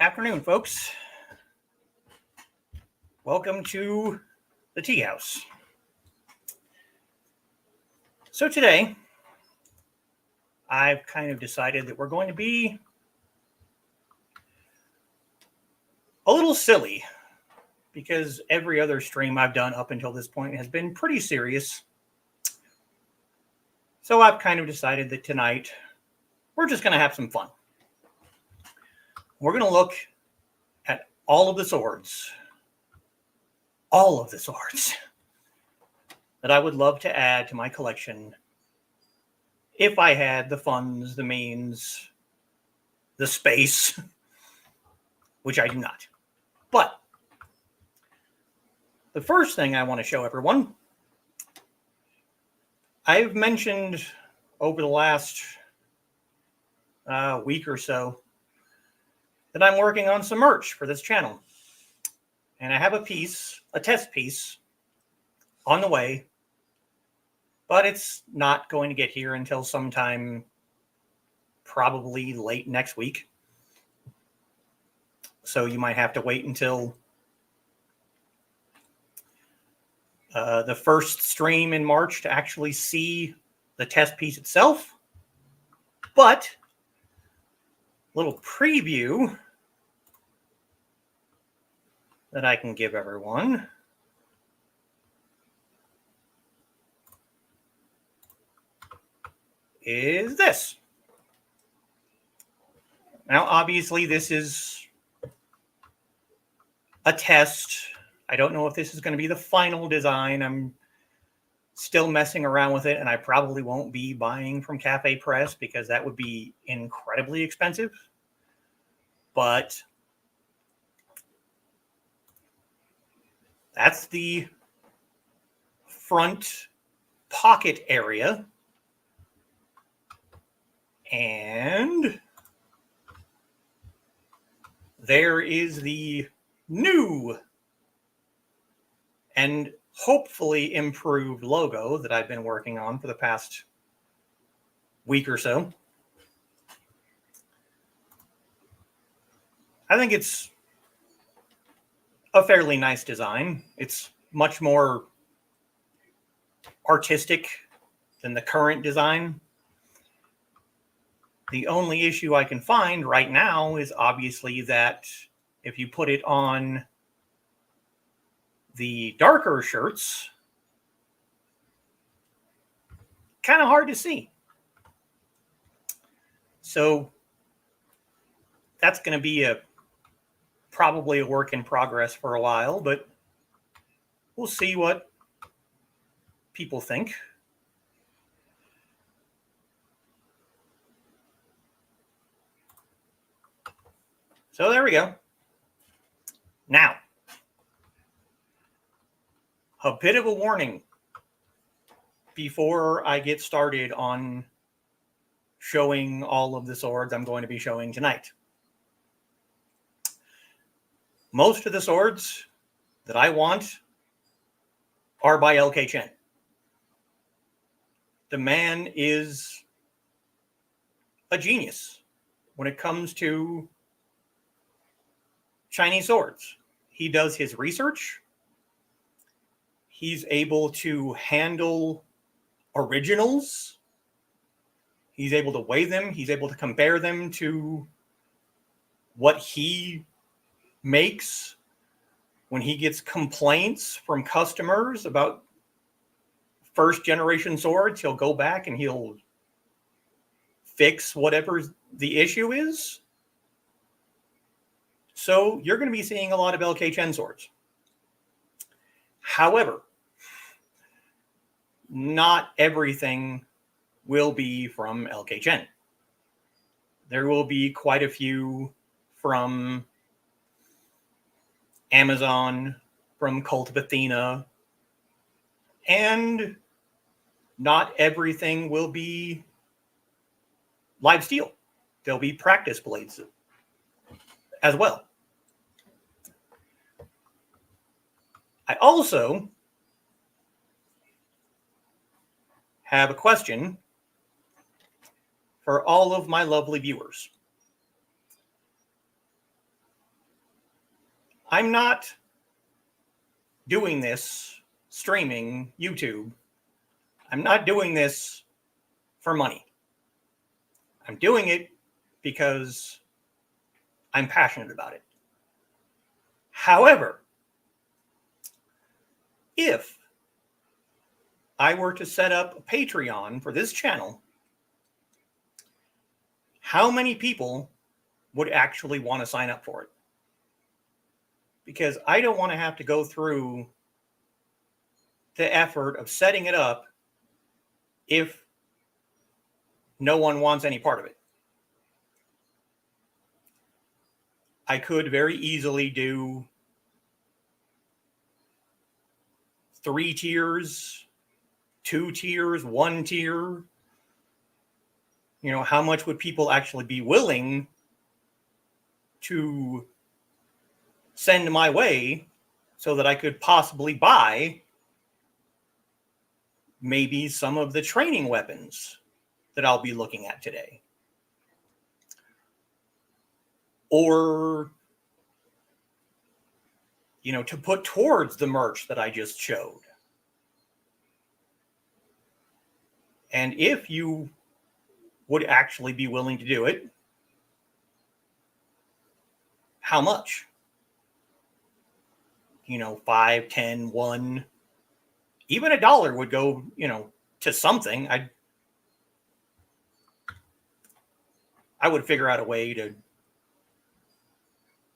Afternoon, folks. Welcome to the Teahouse. So today, I've kind of decided that we're going to be a little silly because every other stream I've done up until this point has been pretty serious. So I've kind of decided that tonight, we're just going to have some fun. We're going to look at all of the swords that I would love to add to my collection if I had the funds, the means, the space, which I do not. But the first thing I want to show everyone, I've mentioned over the last week or so that I'm working on some merch for this channel. And I have a test piece on the way, but it's not going to get here until sometime probably late next week. So you might have to wait until the first stream in March to actually see the test piece itself. But a little preview that I can give everyone is this. Now, obviously, this is a test. I don't know if this is going to be the final design. I'm still messing around with it, and I probably won't be buying from Cafe Press because that would be incredibly expensive. But that's the front pocket area. And there is the new and hopefully improved logo that I've been working on for the past week or so. I think it's a fairly nice design. It's much more artistic than the current design. The only issue I can find right now is obviously that if you put it on the darker shirts, kind of hard to see. So that's going to be probably a work in progress for a while, but we'll see what people think. So there we go. Now, a bit of a warning before I get started on showing all of the swords I'm going to be showing tonight. Most of the swords that I want are by LK Chen. The man is a genius when it comes to Chinese swords. He does his research. He's able to handle originals. He's able to weigh them. He's able to compare them to what he makes. When he gets complaints from customers about first generation swords, he'll go back and he'll fix whatever the issue is. So you're going to be seeing a lot of LK Chen swords. However, not everything will be from LK Chen. There will be quite a few from Amazon, from Cult of Athena, and not everything will be live steel. There'll be practice blades as well. I also have a question for all of my lovely viewers. I'm not doing this streaming YouTube. I'm not doing this for money. I'm doing it because I'm passionate about it. However, if I were to set up a Patreon for this channel, how many people would actually want to sign up for it? Because I don't want to have to go through the effort of setting it up if no one wants any part of it. I could very easily do 3 tiers, 2 tiers, 1 tier. You know, how much would people actually be willing to send my way so that I could possibly buy maybe some of the training weapons that I'll be looking at today? Or, you know, to put towards the merch that I just showed. And if you would actually be willing to do it, how much? You know, 5, 10, 1, even $1 would go, you know, to something. I would figure out a way to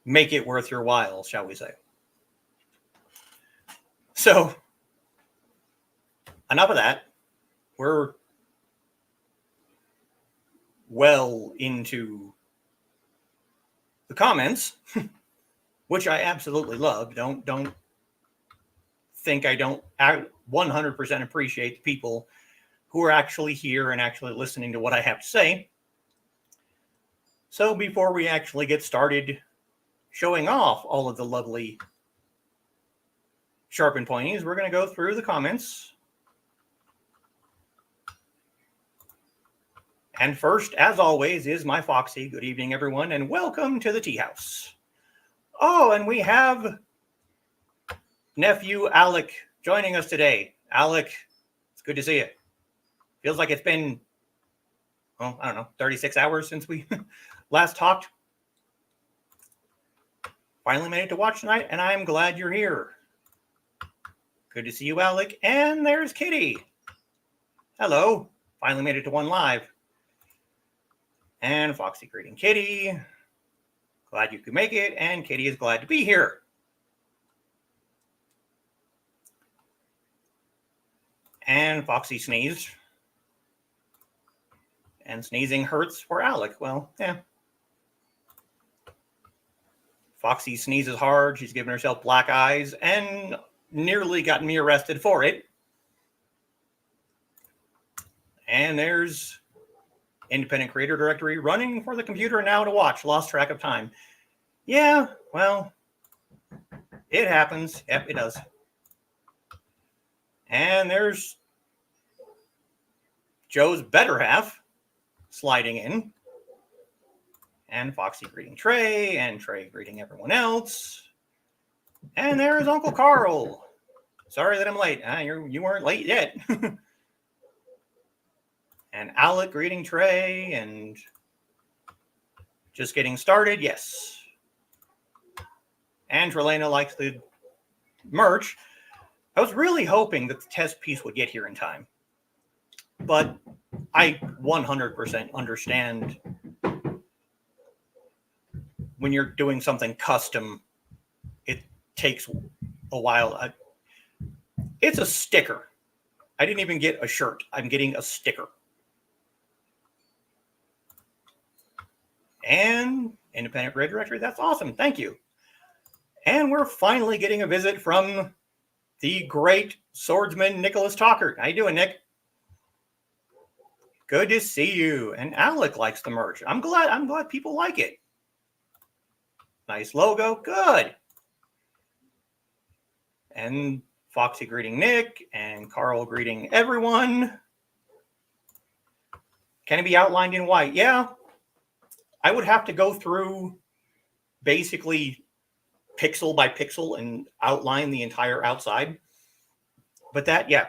make it worth your while, shall we say. So, enough of that. We're well into the comments, which I absolutely love. Don't think I 100% appreciate the people who are actually here and actually listening to what I have to say. So before we actually get started showing off all of the lovely sharp and pointies, we're going to go through the comments. And first, as always, is my Foxy. Good evening, everyone, and welcome to the Teahouse. Oh, and we have nephew Alec joining us today. Alec, it's good to see you. Feels like it's been, well, I don't know, 36 hours since we last talked. Finally made it to watch tonight, and I'm glad you're here. Good to see you, Alec. And there's Kitty. Hello. Finally made it to 1 live. And Foxy greeting Kitty. Glad you could make it, and Kitty is glad to be here. And Foxy sneezed. And sneezing hurts for Alec. Well, yeah. Foxy sneezes hard. She's giving herself black eyes and nearly got me arrested for it. And there's Independent Creator Directory running for the computer now to watch. Lost track of time. Yeah, well, it happens. Yep, it does. And there's Joe's better half sliding in. And Foxy greeting Trey, and Trey greeting everyone else. And there's Uncle Carl. Sorry that I'm late. You weren't late yet. And Alec greeting Trey, and just getting started. Yes. And Trelena likes the merch. I was really hoping that the test piece would get here in time. But I 100% understand when you're doing something custom, it takes a while. It's a sticker. I didn't even get a shirt. I'm getting a sticker. And Independent Creator Directory, that's awesome. Thank you. And we're finally getting a visit from the great swordsman Nicholas Talker. How you doing, Nick? Good to see you. And Alec likes the merch. I'm glad people like it. Nice logo. Good. And Foxy greeting Nick, and Carl greeting everyone. Can it be outlined in white? Yeah. I would have to go through basically pixel by pixel and outline the entire outside. But that, yeah,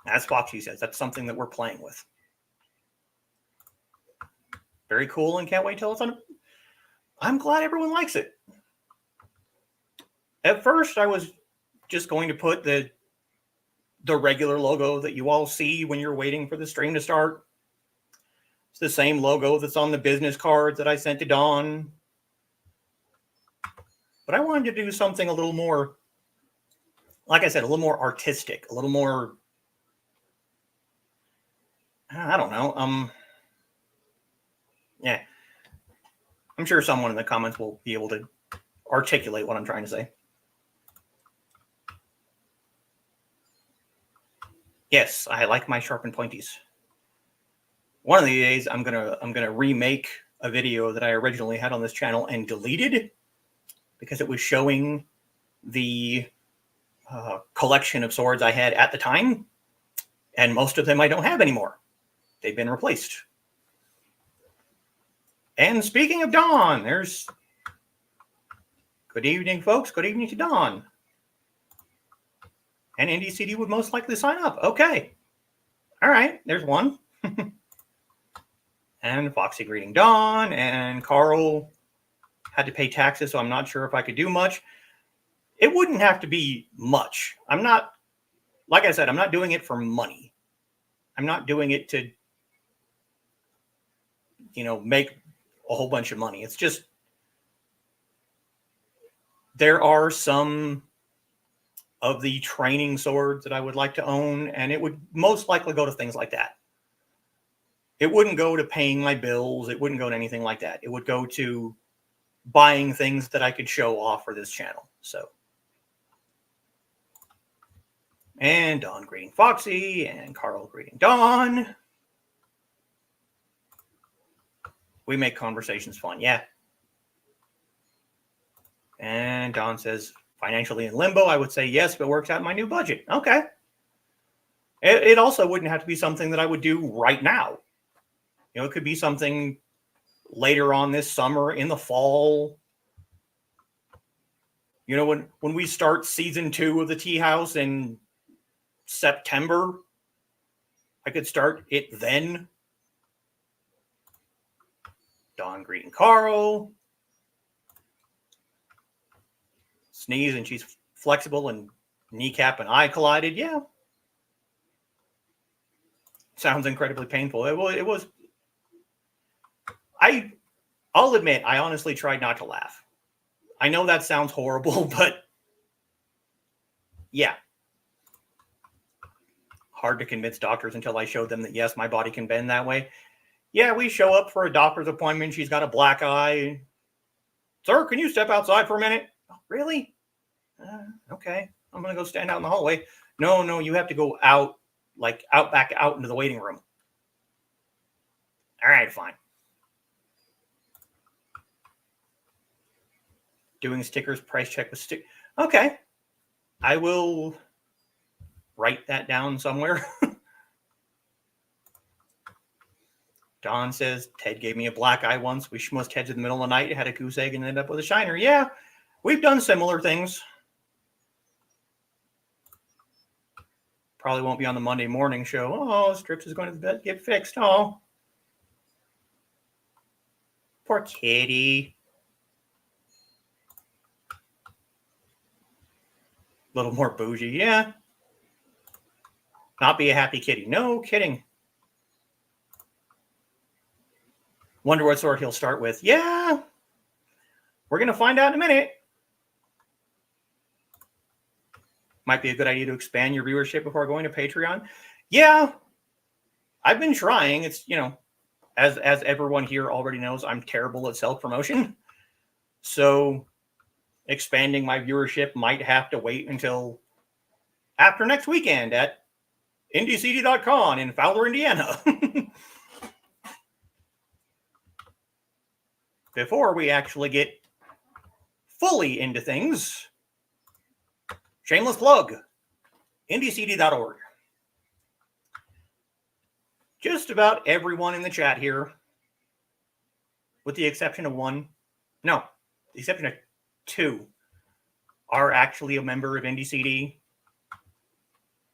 as Foxy says, that's something that we're playing with. Very cool, and can't wait till it's on. I'm glad everyone likes it. At first, I was just going to put the regular logo that you all see when you're waiting for the stream to start. It's the same logo that's on the business cards that I sent to Dawn. But I wanted to do something a little more, like I said, a little more artistic, a little more, I don't know. Yeah. I'm sure someone in the comments will be able to articulate what I'm trying to say. Yes, I like my sharp and pointies. One of the days I'm gonna remake a video that I originally had on this channel and deleted because it was showing the collection of swords I had at the time, and most of them I don't have anymore. They've been replaced. And speaking of Dawn, there's good evening, folks. Good evening to Dawn. And NDCD would most likely sign up. Okay. All right. There's one. And Foxy greeting Dawn. And Carl had to pay taxes, so I'm not sure if I could do much. It wouldn't have to be much. I'm not, like I said, I'm not doing it for money. I'm not doing it to, make a whole bunch of money. It's just, there are some of the training swords that I would like to own, and it would most likely go to things like that. It wouldn't go to paying my bills. It wouldn't go to anything like that. It would go to buying things that I could show off for this channel. So, and Dawn greeting Foxy, and Carl greeting Dawn. We make conversations fun, yeah. And Dawn says, financially in limbo, I would say yes, if it works out in my new budget. Okay. It also wouldn't have to be something that I would do right now. It could be something later on this summer, in the fall. When we start season 2 of the Teahouse in September, I could start it then. Dawn greeting Carl. Sneeze and she's flexible and kneecap and eye collided. Yeah. Sounds incredibly painful. It was. I'll admit, I honestly tried not to laugh. I know that sounds horrible, but yeah. Hard to convince doctors until I showed them that, yes, my body can bend that way. Yeah, we show up for a doctor's appointment. She's got a black eye. Sir, can you step outside for a minute? Oh, really? Okay. I'm going to go stand out in the hallway. No, you have to go out, back out into the waiting room. All right, fine. Doing stickers, price check with stick. Okay. I will write that down somewhere. Don says, Ted gave me a black eye once. We schmussed heads in the middle of the night, had a goose egg, and ended up with a shiner. Yeah, we've done similar things. Probably won't be on the Monday morning show. Oh, Strips is going to the bed, get fixed. Oh. Poor kitty. A little more bougie, yeah. Not be a happy kitty. No kidding. Wonder what sword he'll start with. Yeah. We're going to find out in a minute. Might be a good idea to expand your viewership before going to Patreon. Yeah. I've been trying. It's, as everyone here already knows, I'm terrible at self-promotion. So expanding my viewership might have to wait until after next weekend at IndieCD.con in Fowler, Indiana. Before we actually get fully into things. Shameless plug. IndieCD.org. just about everyone in the chat here, with the exception of one, no, the exception of two, are actually a member of Indie CD.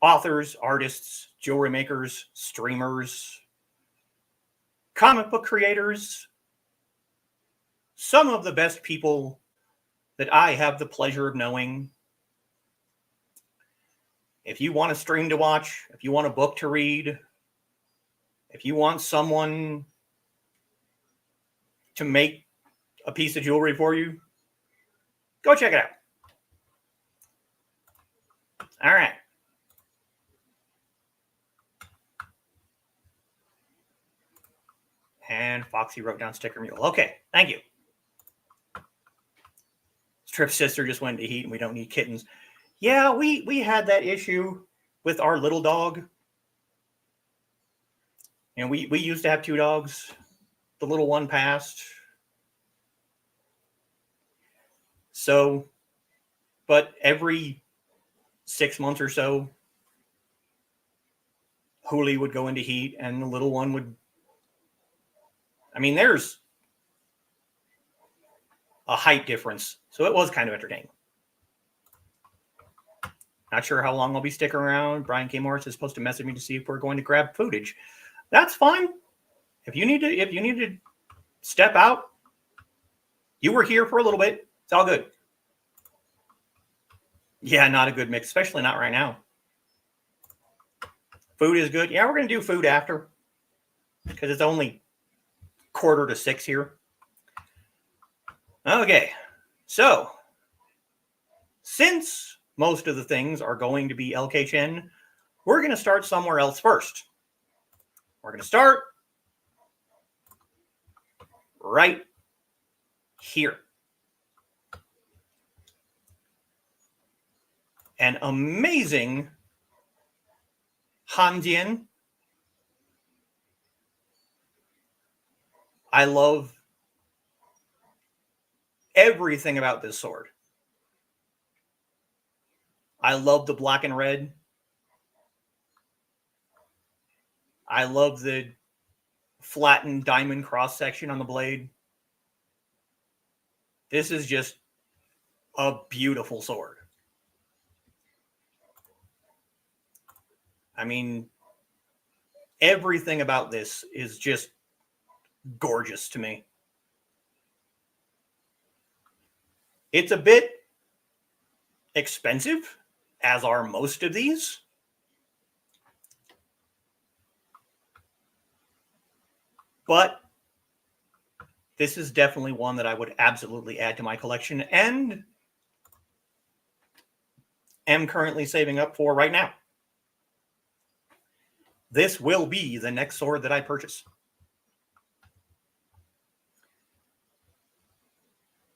Authors, artists, jewelry makers, streamers, comic book creators, some of the best people that I have the pleasure of knowing. If you want a stream to watch, if you want a book to read, if you want someone to make a piece of jewelry for you, go check it out. All right. And Foxy wrote down sticker mule. Okay, thank you. Trip's sister just went to heat and we don't need kittens. Yeah, we had that issue with our little dog. And we used to have two dogs. The little one passed. So, but every 6 months or so, Hooli would go into heat and the little one would. I mean, there's a height difference. So it was kind of entertaining. Not sure how long I'll be sticking around. Brian K. Morris is supposed to message me to see if we're going to grab footage. That's fine. If you need to step out, you were here for a little bit. It's all good. Yeah, not a good mix, especially not right now. Food is good. Yeah, we're going to do food after because it's only 5:45 here. Okay, so since most of the things are going to be LK Chen, we're going to start somewhere else first. We're going to start right here. An amazing Hanjian. I love everything about this sword. I love the black and red. I love the flattened diamond cross section on the blade. This is just a beautiful sword. I mean, everything about this is just gorgeous to me. It's a bit expensive, as are most of these. But this is definitely one that I would absolutely add to my collection and am currently saving up for right now. This will be the next sword that I purchase.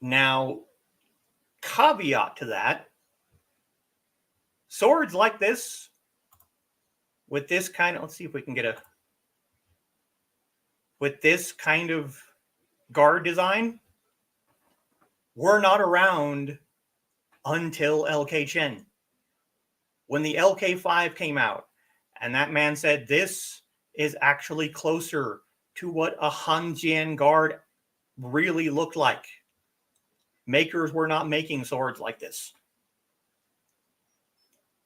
Now, caveat to that, swords like this, with this kind of, let's see if we can get with this kind of guard design, were not around until LK Chen. When the LK5 came out, and that man said this is actually closer to what a Hanjian guard really looked like. Makers were not making swords like this.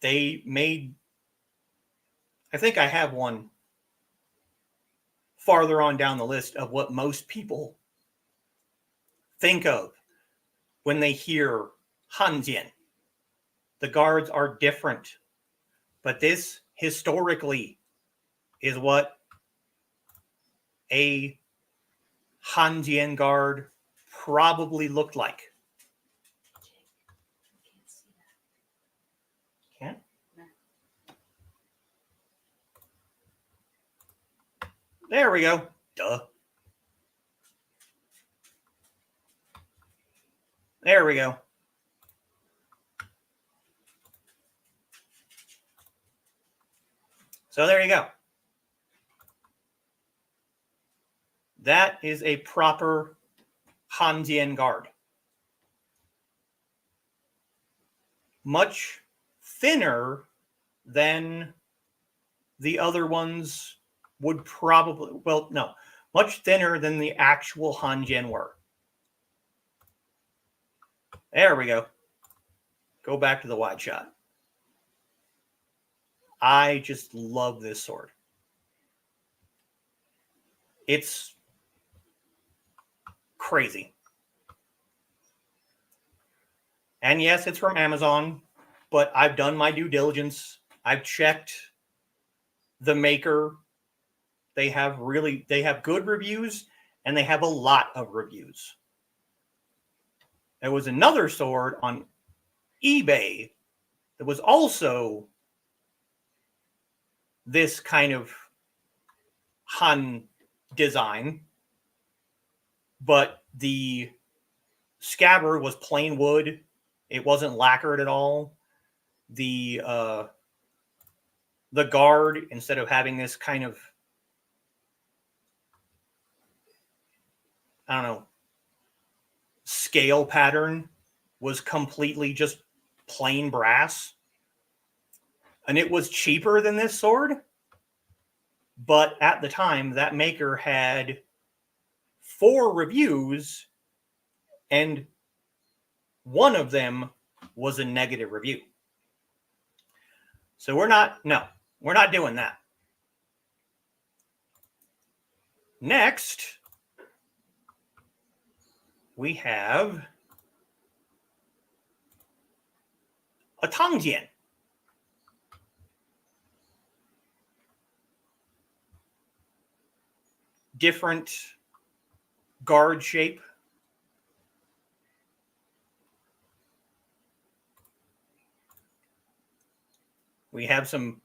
They made, I think I have one farther on down the list of what most people think of when they hear Hanjian. The guards are different, but this historically is what a Hanjian guard probably looked like. Can't? There we go. Duh. There we go. So there you go. That is a proper Hanjian guard. Much thinner than the other ones would probably, well, no, much thinner than the actual Hanjian were. There we go. Go back to the wide shot. I just love this sword. It's crazy. And yes, it's from Amazon, but I've done my due diligence. I've checked the maker. They have good reviews, and they have a lot of reviews. There was another sword on eBay that was also this kind of Han design, but the scabbard was plain wood. It wasn't lacquered at all. The guard, instead of having this kind of, I don't know, scale pattern, was completely just plain brass. And it was cheaper than this sword. But at the time, that maker had 4 reviews, and one of them was a negative review. So we're not doing that. Next, we have a Tangjian. Different guard shape. We have some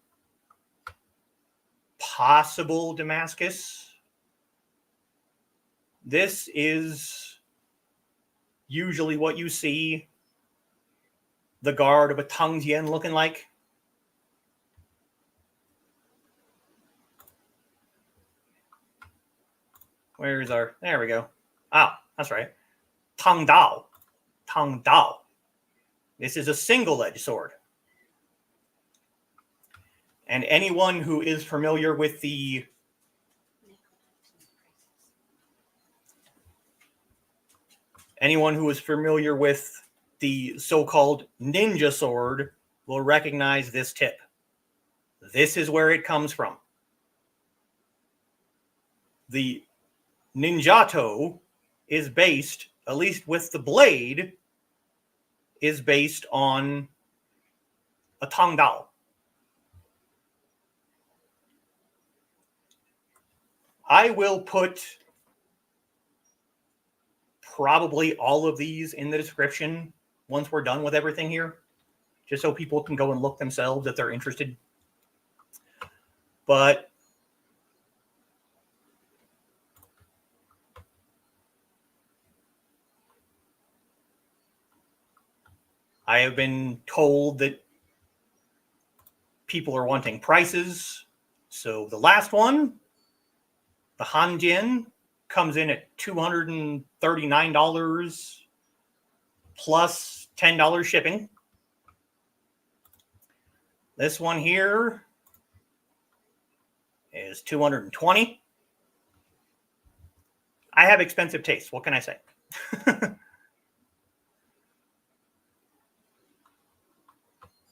possible Damascus. This is usually what you see the guard of a Tangjian looking like. Where's our... There we go. Ah, that's right. Tang Dao. Tang Dao. This is a single-edged sword. And anyone who is familiar with the... Anyone who is familiar with the so-called ninja sword will recognize this tip. This is where it comes from. The ninjato is based, at least with the blade, is based on a tangdao. I will put probably all of these in the description once we're done with everything here, just so people can go and look themselves if they're interested. But I have been told that people are wanting prices. So the last one, the Hanjin, comes in at $239 plus $10 shipping. This one here is $220. I have expensive taste. What can I say?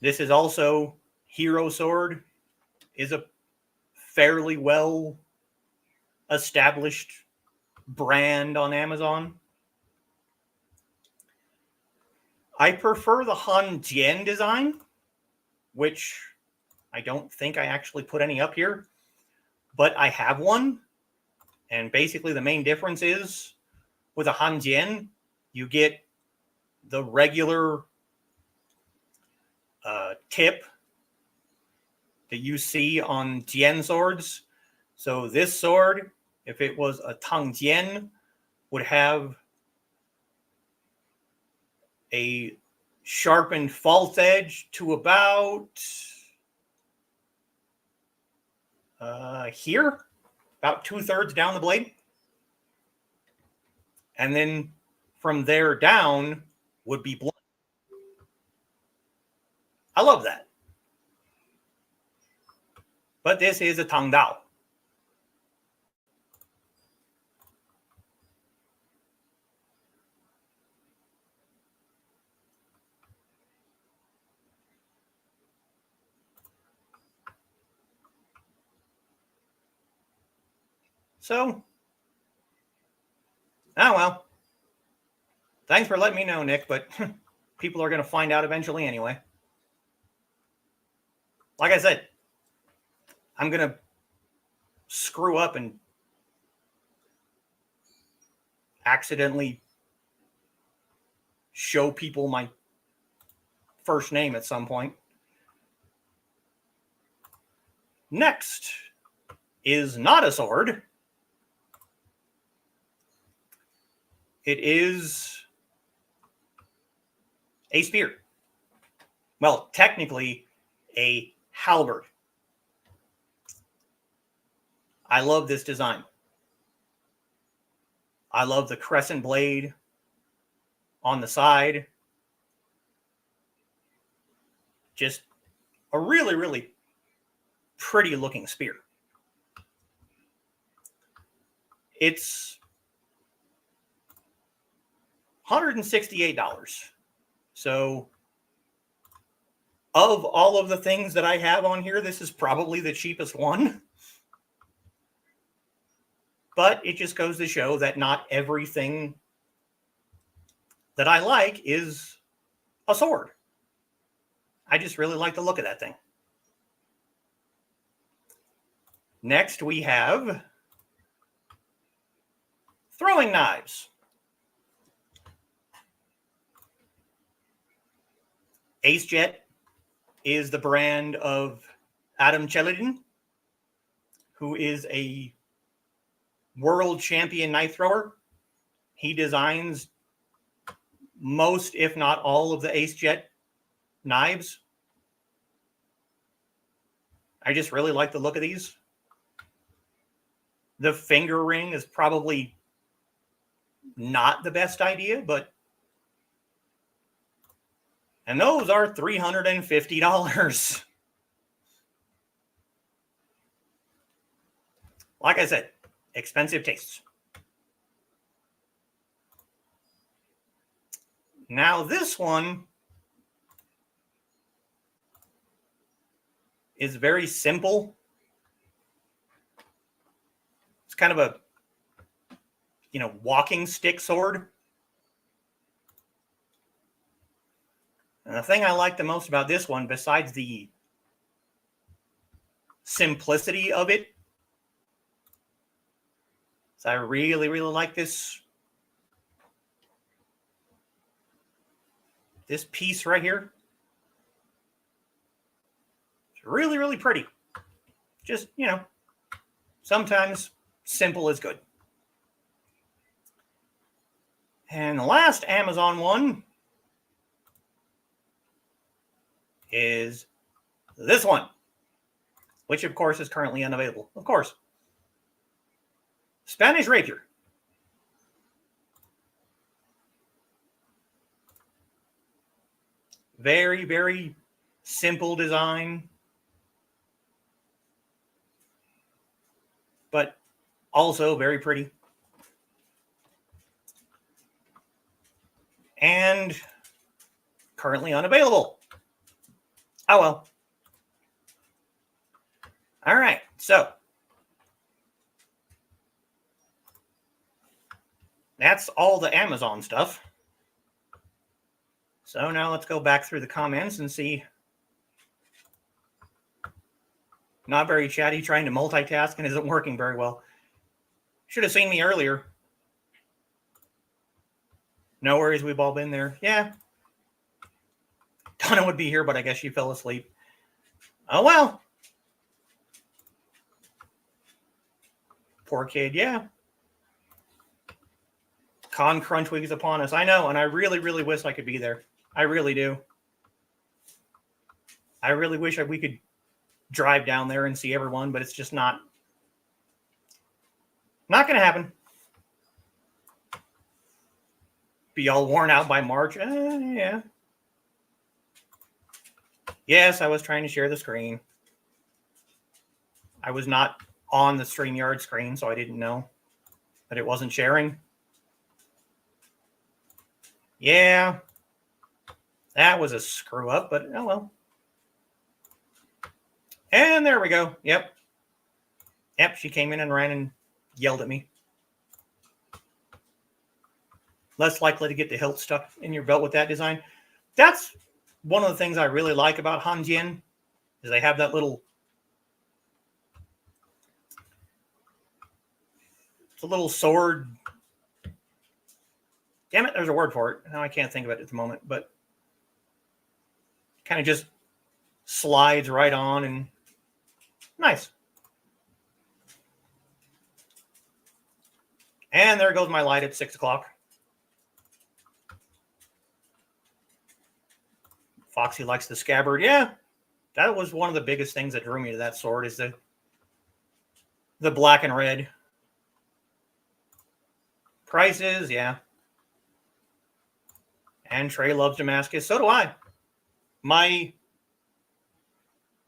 This is also Hero Sword, is a fairly well established brand on Amazon. I prefer the Hanjian design, which I don't think I actually put any up here, but I have one. And basically the main difference is with a Hanjian, you get the regular tip that you see on Jian swords. So this sword, if it was a Tangjian, would have a sharpened false edge to about here, about 2/3 down the blade. And then from there down would be blunt. I love that. But this is a Tang Dao. So, oh well. Thanks for letting me know, Nick, but people are going to find out eventually anyway. Like I said, I'm going to screw up and accidentally show people my first name at some point. Next is not a sword. It is a spear. Well, technically, a halberd. I love this design. I love the crescent blade on the side. Just a really, really pretty looking spear. It's $168. So of all of the things that I have on here, this is probably the cheapest one. But it just goes to show that not everything that I like is a sword. I just really like the look of that thing. Next, we have throwing knives. AceJet is the brand of Adam Cheladin, who is a world champion knife thrower. He designs most, if not all, of the AceJet knives. I just really like the look of these. The finger ring is probably not the best idea, but... And those are $350. Like I said, expensive tastes. Now this one is very simple. It's kind of a, walking stick sword. And the thing I like the most about this one, besides the simplicity of it, is I really, really like this piece right here. It's really, really pretty. Just, sometimes simple is good. And the last Amazon one is this one, which of course is currently unavailable. Of course. Spanish rapier. Very, very simple design, but also very pretty. And currently unavailable. Oh well. All right, so that's all the Amazon stuff. So now let's go back through the comments and see. Not very chatty, trying to multitask and isn't working very well. Should have seen me earlier. No worries, we've all been there. Yeah. Donna would be here, but I guess she fell asleep. Oh, well. Poor kid, yeah. Con Crunch Week is upon us. I know, and I really, really wish I could be there. I really do. I really wish we could drive down there and see everyone, but it's just not going to happen. Be all worn out by March. Yeah. Yes, I was trying to share the screen. I was not on the StreamYard screen, so I didn't know that it wasn't sharing. Yeah. That was a screw up, but oh well. And there we go. Yep, she came in and ran and yelled at me. Less likely to get the hilt stuck in your belt with that design. That's one of the things I really like about Hanjian, is they have that little... It's a little sword. Damn it, there's a word for it. Now I can't think of it at the moment, but kind of just slides right on and nice. And there goes my light at 6 o'clock. Foxy likes the scabbard. Yeah, that was one of the biggest things that drew me to that sword, is the black and red. Prices, yeah. And Trey loves Damascus. So do I. My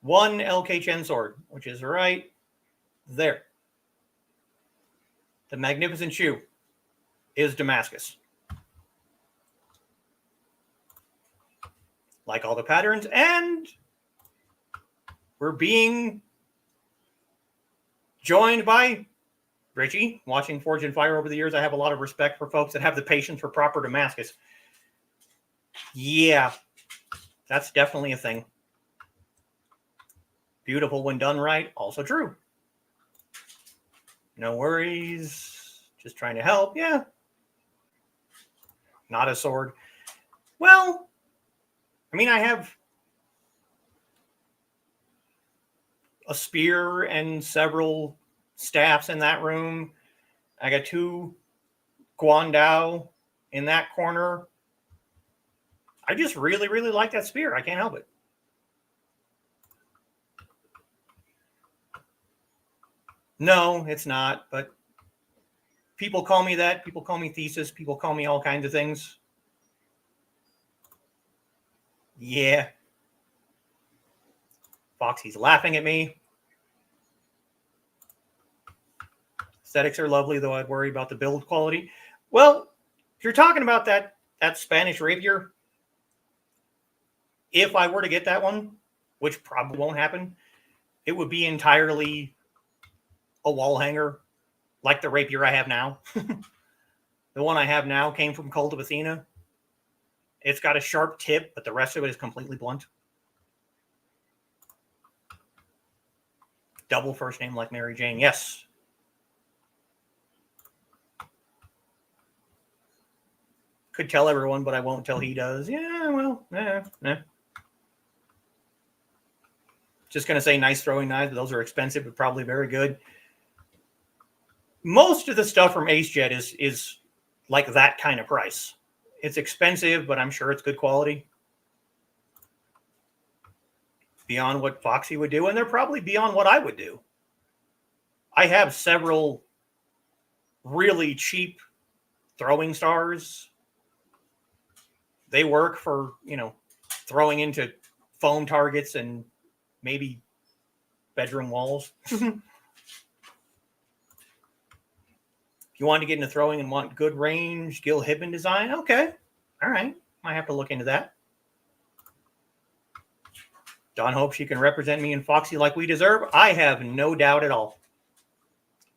one LKChen sword, which is right there. The Magnificent Shoe is Damascus. Like all the patterns. And we're being joined by Richie. Watching Forge and Fire over the years, I have a lot of respect for folks that have the patience for proper Damascus. Yeah, that's definitely a thing. Beautiful when done right, also true. No worries, just trying to help. Yeah, not a sword. Well, I mean, I have a spear and several staffs in that room. I got 2 Guandao in that corner. I just really, really like that spear. I can't help it. No, it's not, but people call me that. People call me Thesis. People call me all kinds of things. Yeah. Foxy's laughing at me. Aesthetics are lovely, though I'd worry about the build quality. Well, if you're talking about that Spanish rapier, if I were to get that one, which probably won't happen, it would be entirely a wall hanger, like the rapier I have now. The one I have now came from Cult of Athena. It's got a sharp tip, but the rest of it is completely blunt. Double first name like Mary Jane. Yes. Could tell everyone, but I won't tell he does. Yeah, well, nah. Just going to say nice throwing knives. Those are expensive, but probably very good. Most of the stuff from AceJet is like that kind of price. It's expensive, but I'm sure it's good quality. Beyond what Foxy would do, and they're probably beyond what I would do. I have several really cheap throwing stars. They work for, throwing into foam targets and maybe bedroom walls. If you want to get into throwing and want good range, Gil Hibben design, okay. All right. Might have to look into that. Dawn hopes she can represent me and Foxy like we deserve. I have no doubt at all.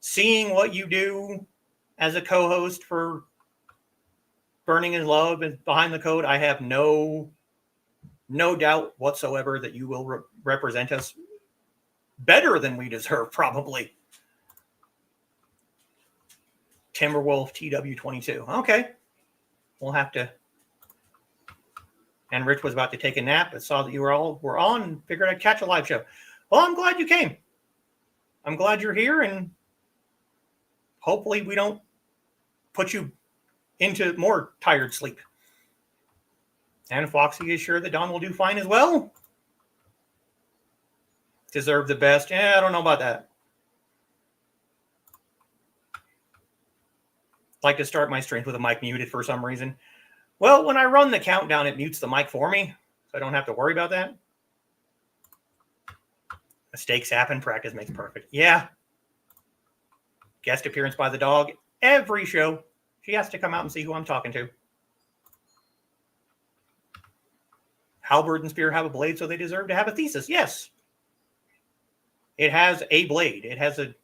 Seeing what you do as a co-host for Burning in Love and Behind the Code, I have no doubt whatsoever that you will represent us better than we deserve, probably. Timberwolf TW22. Okay. We'll have to. And Rich was about to take a nap, but saw that you were on and figured I'd catch a live show. Well, I'm glad you came. I'm glad you're here, and hopefully we don't put you into more tired sleep. And Foxy is sure that Dawn will do fine as well. Deserve the best. Yeah, I don't know about that. Like to start my streams with a mic muted for some reason. Well, when I run the countdown, it mutes the mic for me, so I don't have to worry about that. Mistakes happen. Practice makes perfect. Yeah. Guest appearance by the dog. Every show, she has to come out and see who I'm talking to. Halberd and Spear have a blade, so they deserve to have a Thesis. Yes. It has a blade. It has a,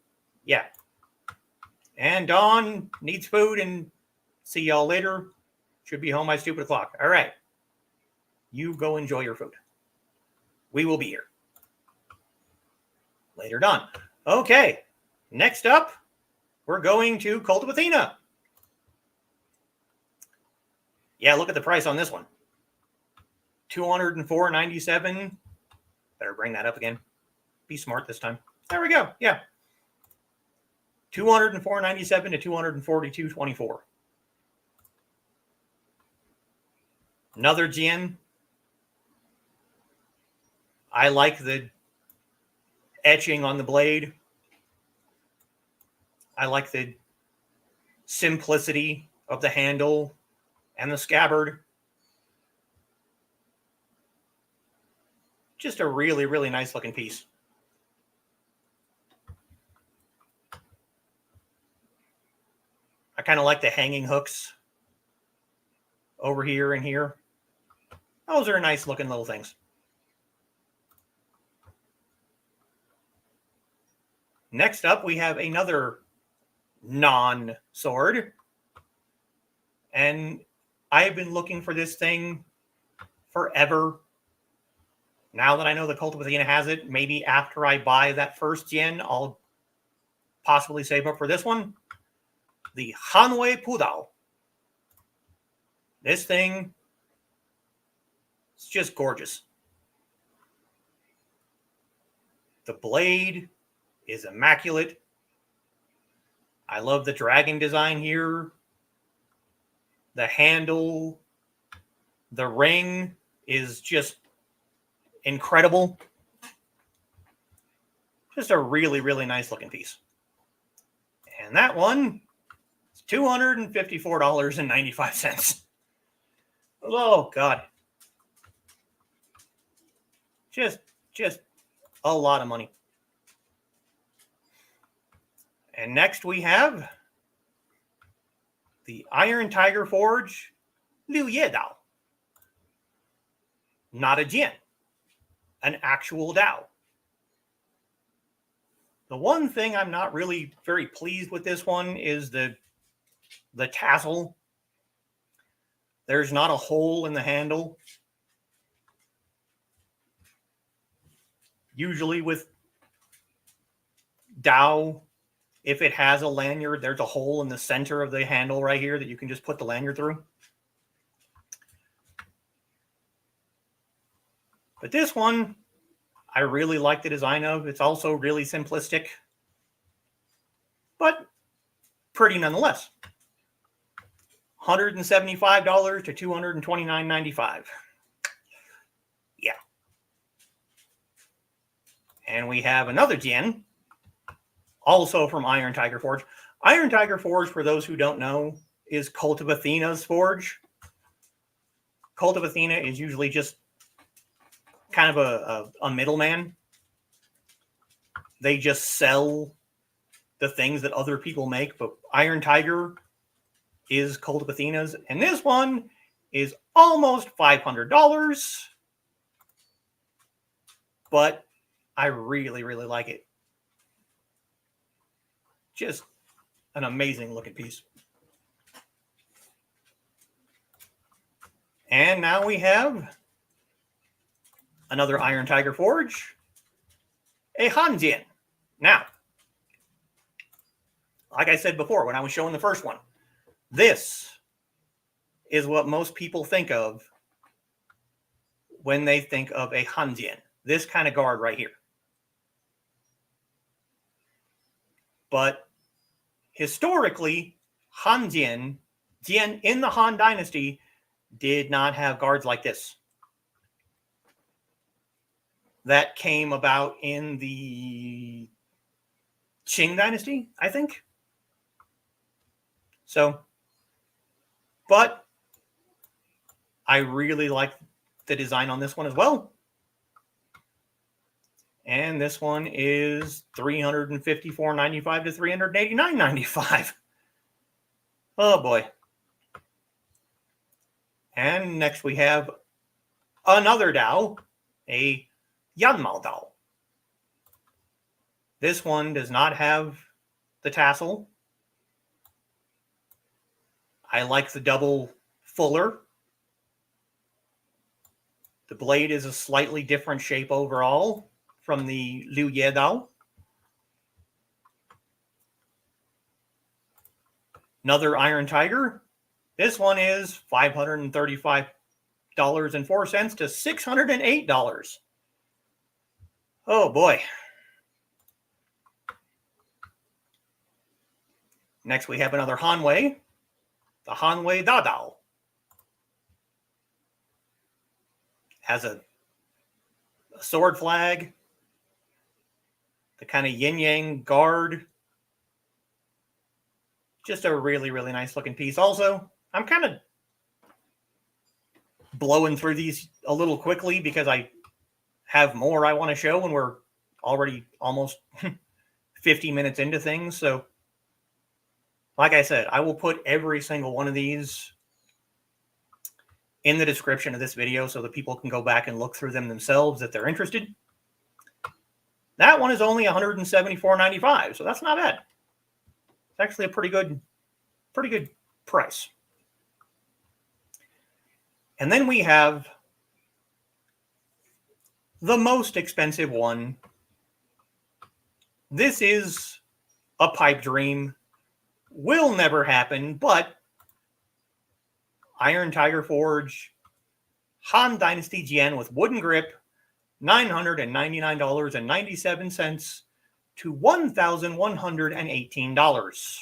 yeah. And Dawn needs food, and see y'all later. Should be home by stupid o'clock. All right. You go enjoy your food. We will be here. Later, Dawn. Okay. Next up, we're going to Cult of Athena. Yeah, look at the price on this one. $204.97. Better bring that up again. Be smart this time. There we go. Yeah. $204.97 to $242.24. Another Jin. I like the etching on the blade. I like the simplicity of the handle and the scabbard. Just a really, really nice looking piece. I kind of like the hanging hooks over here and here. Those are nice looking little things. Next up, we have another non-sword. And I've been looking for this thing forever. Now that I know the Cult of Athena has it, maybe after I buy that first yen, I'll possibly save up for this one. The Hanwei Pudao. This thing is just gorgeous. The blade is immaculate. I love the dragon design here. The handle, the ring is just incredible. Just a really, really nice looking piece. And that one is $254.95. Oh, God. Just a lot of money. And next we have the Iron Tiger Forge Liu Ye Dao. Not a Jin, an actual Dao. The one thing I'm not really very pleased with this one is the tassel. There's not a hole in the handle. Usually with Dao, if it has a lanyard, there's a hole in the center of the handle right here that you can just put the lanyard through. But this one, I really like the design of. It's also really simplistic, but pretty nonetheless. $175 to $229.95. Yeah. And we have another Jin, also from Iron Tiger Forge. Iron Tiger Forge, for those who don't know, is Cult of Athena's forge. Cult of Athena is usually just kind of a middleman. They just sell the things that other people make, but Iron Tiger is Cult of Athena's, and this one is almost $500, but I really, really like it. Just an amazing looking piece. And now we have another Iron Tiger Forge, a Hanjin. Now, like I said before when I was showing the first one, this is what most people think of when they think of a Hanjin. This kind of guard right here. But historically, Hanjin, Jin in the Han Dynasty, did not have guards like this. That came about in the Qing Dynasty, I think. So, but I really like the design on this one as well. And this one is $354.95 to $389.95. Oh boy. And next we have another Dao, a Yanmao Dao. This one does not have the tassel. I like the double fuller. The blade is a slightly different shape overall from the Liu Ye Dao. Another Iron Tiger. This one is $535.04 to $608. Oh boy. Next we have another Hanwei, the Hanwei Dadao. Has a sword flag, the kind of yin-yang guard. Just a really, really nice looking piece. Also, I'm kind of blowing through these a little quickly because I have more I want to show, and we're already almost 50 minutes into things. So, like I said, I will put every single one of these in the description of this video so that people can go back and look through them themselves if they're interested. That one is only $174.95, so that's not bad. It's actually a pretty good price. And then we have the most expensive one. This is a pipe dream. Will never happen, but Iron Tiger Forge, Han Dynasty Jian with wooden grip, $999.97 to $1,118.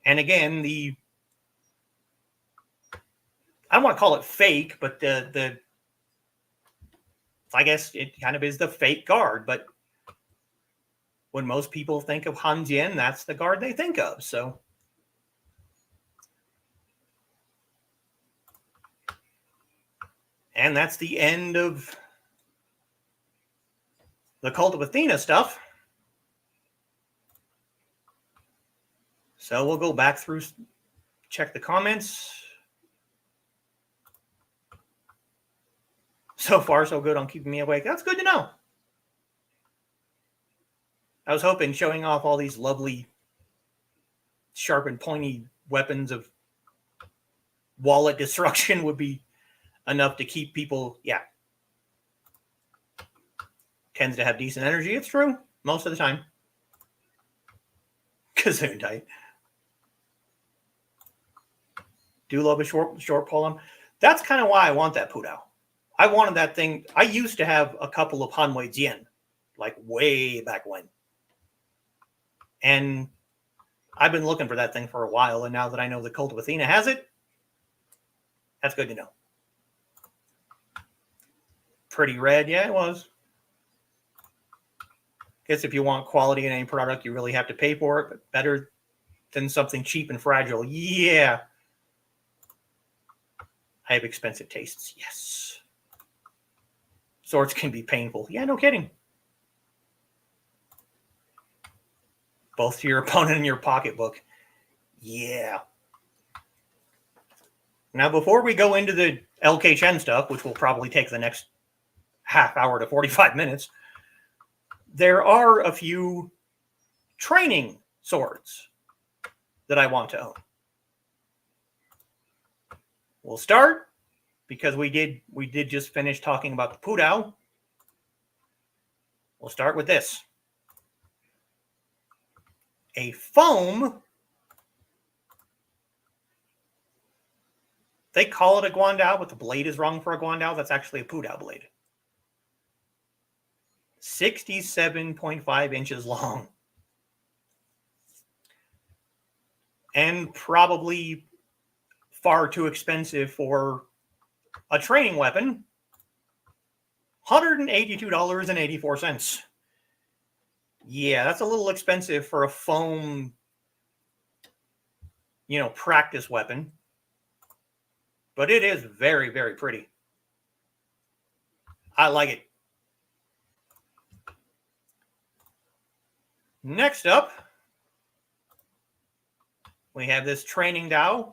And again, I don't want to call it fake, but I guess it kind of is the fake guard. But when most people think of Han Jian, that's the guard they think of. So, and that's the end of the Cult of Athena stuff. So we'll go back through, check the comments. So far, so good on keeping me awake. That's good to know. I was hoping showing off all these lovely, sharp and pointy weapons of wallet destruction would be enough to keep people, yeah. Tends to have decent energy. It's true. Most of the time. Gesundheit. Do love a short poem. That's kind of why I want that Pudao. I wanted that thing. I used to have a couple of Hanwei Jian, like way back when. And I've been looking for that thing for a while, and now that I know the Cult of Athena has it, that's good to know. Pretty red, yeah, it was. Guess if you want quality in any product, you really have to pay for it, but better than something cheap and fragile. Yeah. I have expensive tastes, yes. Swords can be painful. Yeah, no kidding. Both to your opponent and your pocketbook. Yeah. Now, before we go into the LK Chen stuff, which will probably take the next half hour to 45 minutes, there are a few training swords that I want to own. We'll start, because we did just finish talking about the Pudao. We'll start with this. A foam. They call it a Guandao, but the blade is wrong for a Guandao. That's actually a Pudao blade. 67.5 inches long. And probably far too expensive for a training weapon. $182.84. Yeah, that's a little expensive for a foam, practice weapon. But it is very, very pretty. I like it. Next up, we have this training Dao,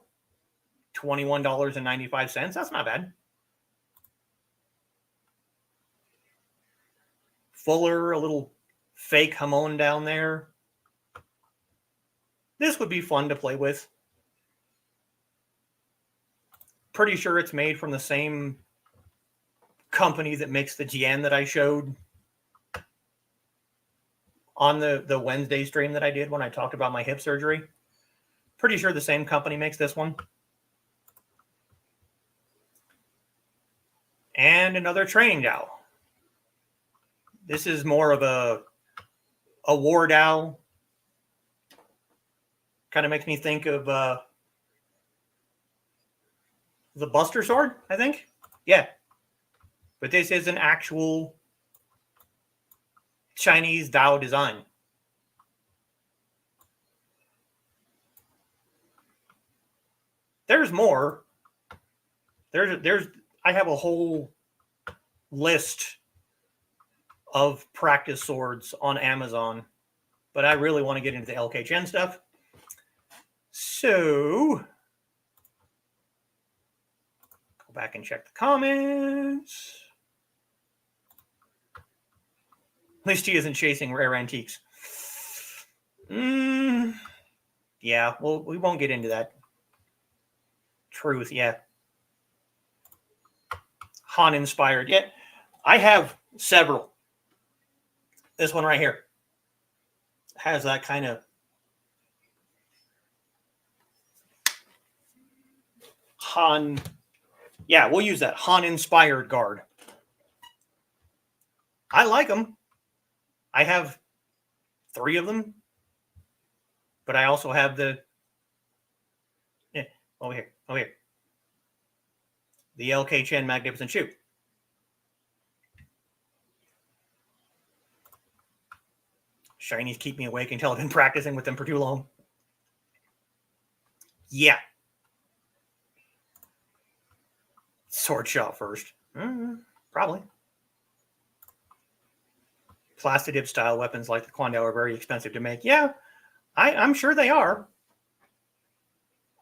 $21.95. That's not bad. Fuller, a little fake Hamon down there. This would be fun to play with. pretty sure it's made from the same company that makes the Jian that I showed on the Wednesday stream that I did when I talked about my hip surgery. Pretty sure the same company makes this one. And another training dowel. This is more of a war dowel. Kind of makes me think of the Buster Sword, I think. Yeah. But this is an actual Chinese dowel design. There's more. I have a whole list of practice swords on Amazon, but I really want to get into the LK Chen stuff. So go back and check the comments. At least he isn't chasing rare antiques. Yeah, well, we won't get into that. Truth, yeah. Han inspired. Yeah, I have several. This one right here has that kind of Han. Yeah, we'll use that Han inspired guard. I like them. I have 3 of them, but I also have the over here. The LK Chen Magnificent Shoot. Shinies keep me awake until I've been practicing with them for too long. Yeah. Sword shot first. Probably. Plastidip style weapons like the Kwandao are very expensive to make. Yeah, I'm sure they are.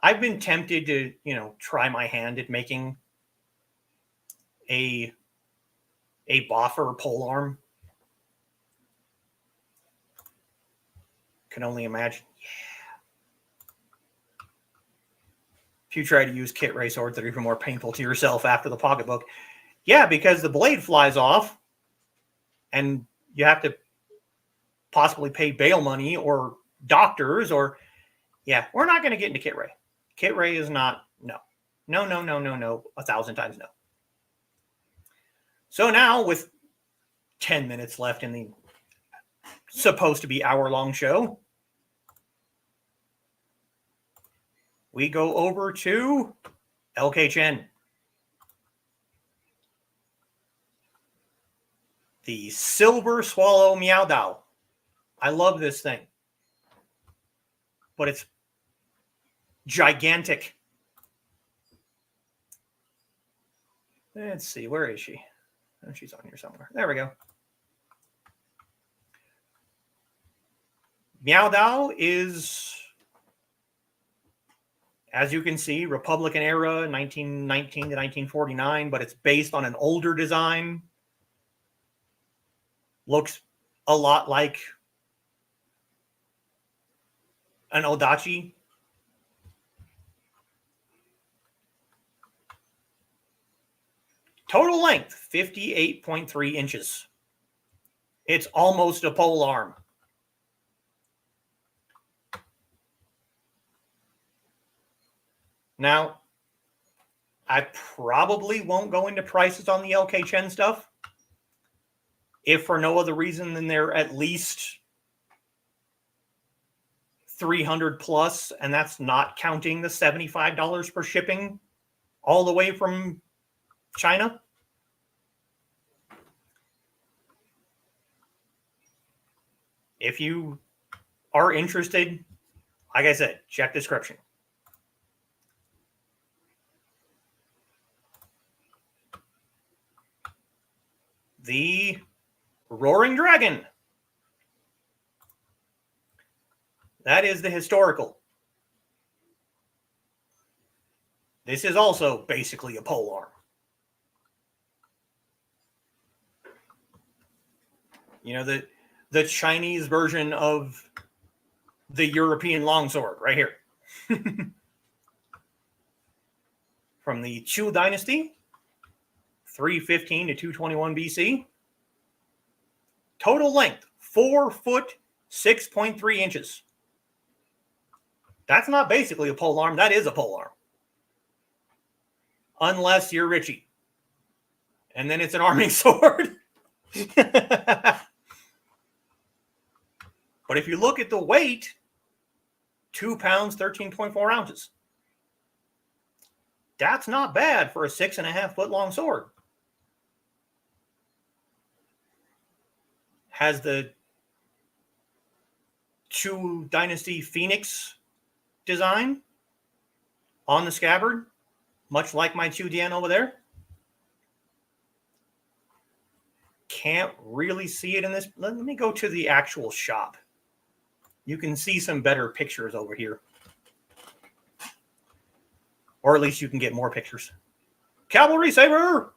I've been tempted to, try my hand at making a boffer pole arm. Can only imagine. Yeah. If you try to use kit ray swords that are even more painful to yourself after the pocketbook. Yeah, because the blade flies off and you have to possibly pay bail money or doctors or, yeah, we're not going to get into kit ray. Kit ray is not, no, 1,000 times no. So now with 10 minutes left in the supposed to be hour-long show, we go over to LK Chen. The Silver Swallow Meow Dao. I love this thing. But it's gigantic. Let's see, where is she? Oh, she's on here somewhere. There we go. Meow Dao is, as you can see, Republican era, 1919 to 1949, but it's based on an older design. Looks a lot like an Odachi. Total length, 58.3 inches. It's almost a pole arm. Now, I probably won't go into prices on the LK Chen stuff, if for no other reason than they're at least $300 plus, and that's not counting the $75 for shipping all the way from China. If you are interested, like I said, check description. The Roaring Dragon. That is the historical. This is also basically a pole arm. The Chinese version of the European longsword right here. from the Chu Dynasty, 315 to 221 BC. Total length, 4 foot, 6.3 inches. That's not basically a pole arm. That is a pole arm. Unless you're Richie. And then it's an arming sword. But if you look at the weight, 2 pounds, 13.4 ounces. That's not bad for a 6.5 foot long sword. Has the Chu Dynasty Phoenix design on the scabbard, much like my Chu Dian over there. Can't really see it in this. Let me go to the actual shop. You can see some better pictures over here. Or at least you can get more pictures. Cavalry Saber,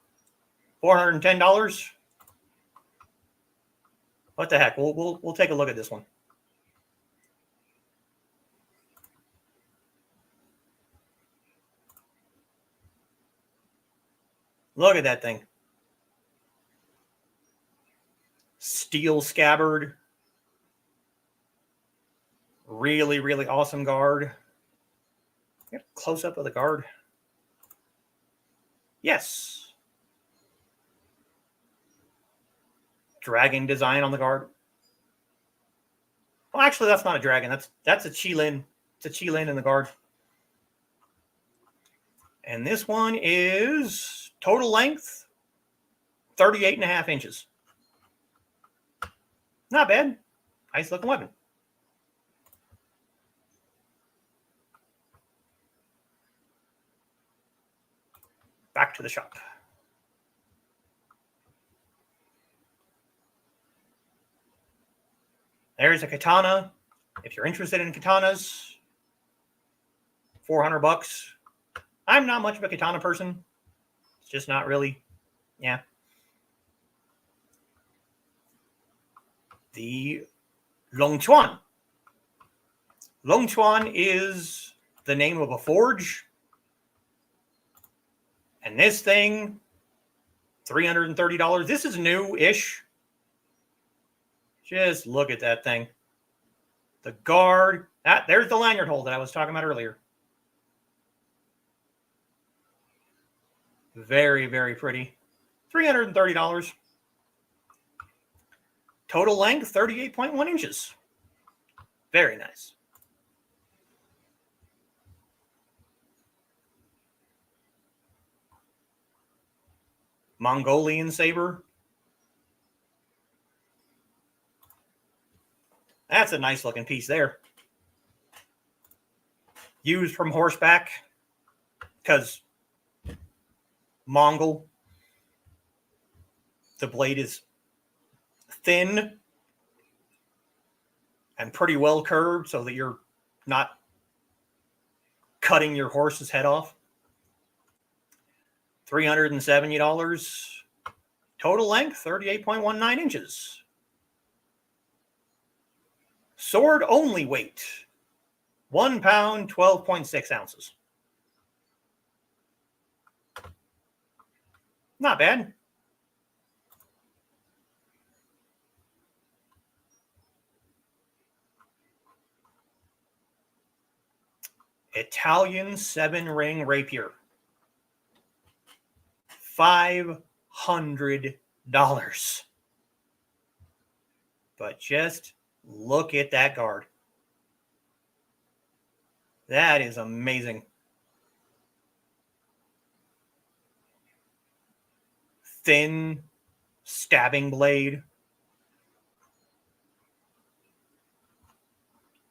$410. What the heck? We'll take a look at this one. Look at that thing. Steel scabbard. Really, really awesome guard. Get a close up of the guard. Yes. Dragon design on the guard. Well, actually, that's not a dragon. That's a Qilin. It's a Qilin in the guard. And this one is total length, 38.5 inches. Not bad. Nice looking weapon. Back to the shop. There's a katana. If you're interested in katanas, $400. I'm not much of a katana person. It's just not really, yeah. The Longchuan. Longchuan is the name of a forge. And this thing, $330. This is new-ish. Just look at that thing. The guard. There's the lanyard hole that I was talking about earlier. Very, very pretty. $330. Total length, 38.1 inches. Very nice. Mongolian saber. That's a nice looking piece there. Used from horseback because Mongol. The blade is thin and pretty well curved so that you're not cutting your horse's head off. $370. Total length, 38.19 inches. Sword only weight, 1 pound, 12.6 ounces. Not bad. Italian 7-ring rapier. $500. But just look at that guard. That is amazing. Thin stabbing blade.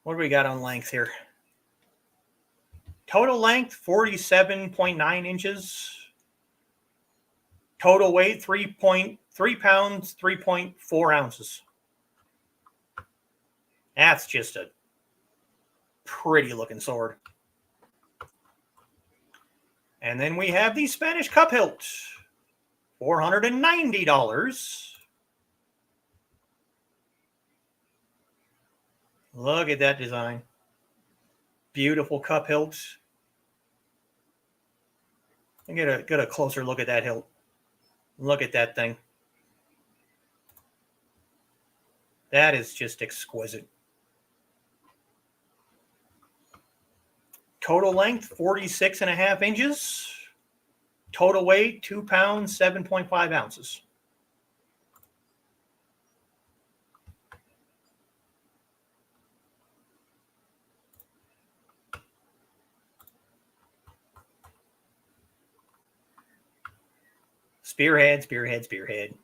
What do we got on length here? Total length, 47.9 inches. Total weight, 3 pounds, 3.4 ounces. That's just a pretty looking sword. And then we have the Spanish cup hilt, $490. Look at that design. Beautiful cup hilt. Get a closer look at that hilt. Look at that thing. That is just exquisite. Total length, 46.5 inches. Total weight, 2 pounds, 7.5 ounces. Spearhead, spearhead, spearhead.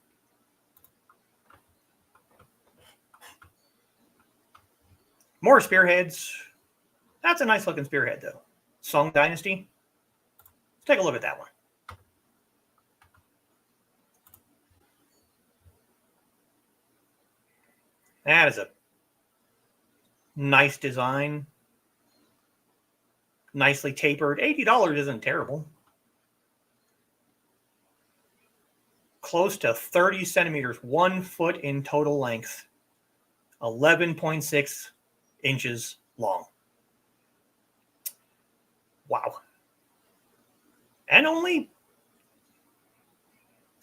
More spearheads. That's a nice looking spearhead, though. Song Dynasty. Let's take a look at that one. That is a nice design. Nicely tapered. $80 isn't terrible. Close to 30 centimeters, 1 foot in total length. 11.6 inches long. Wow. And only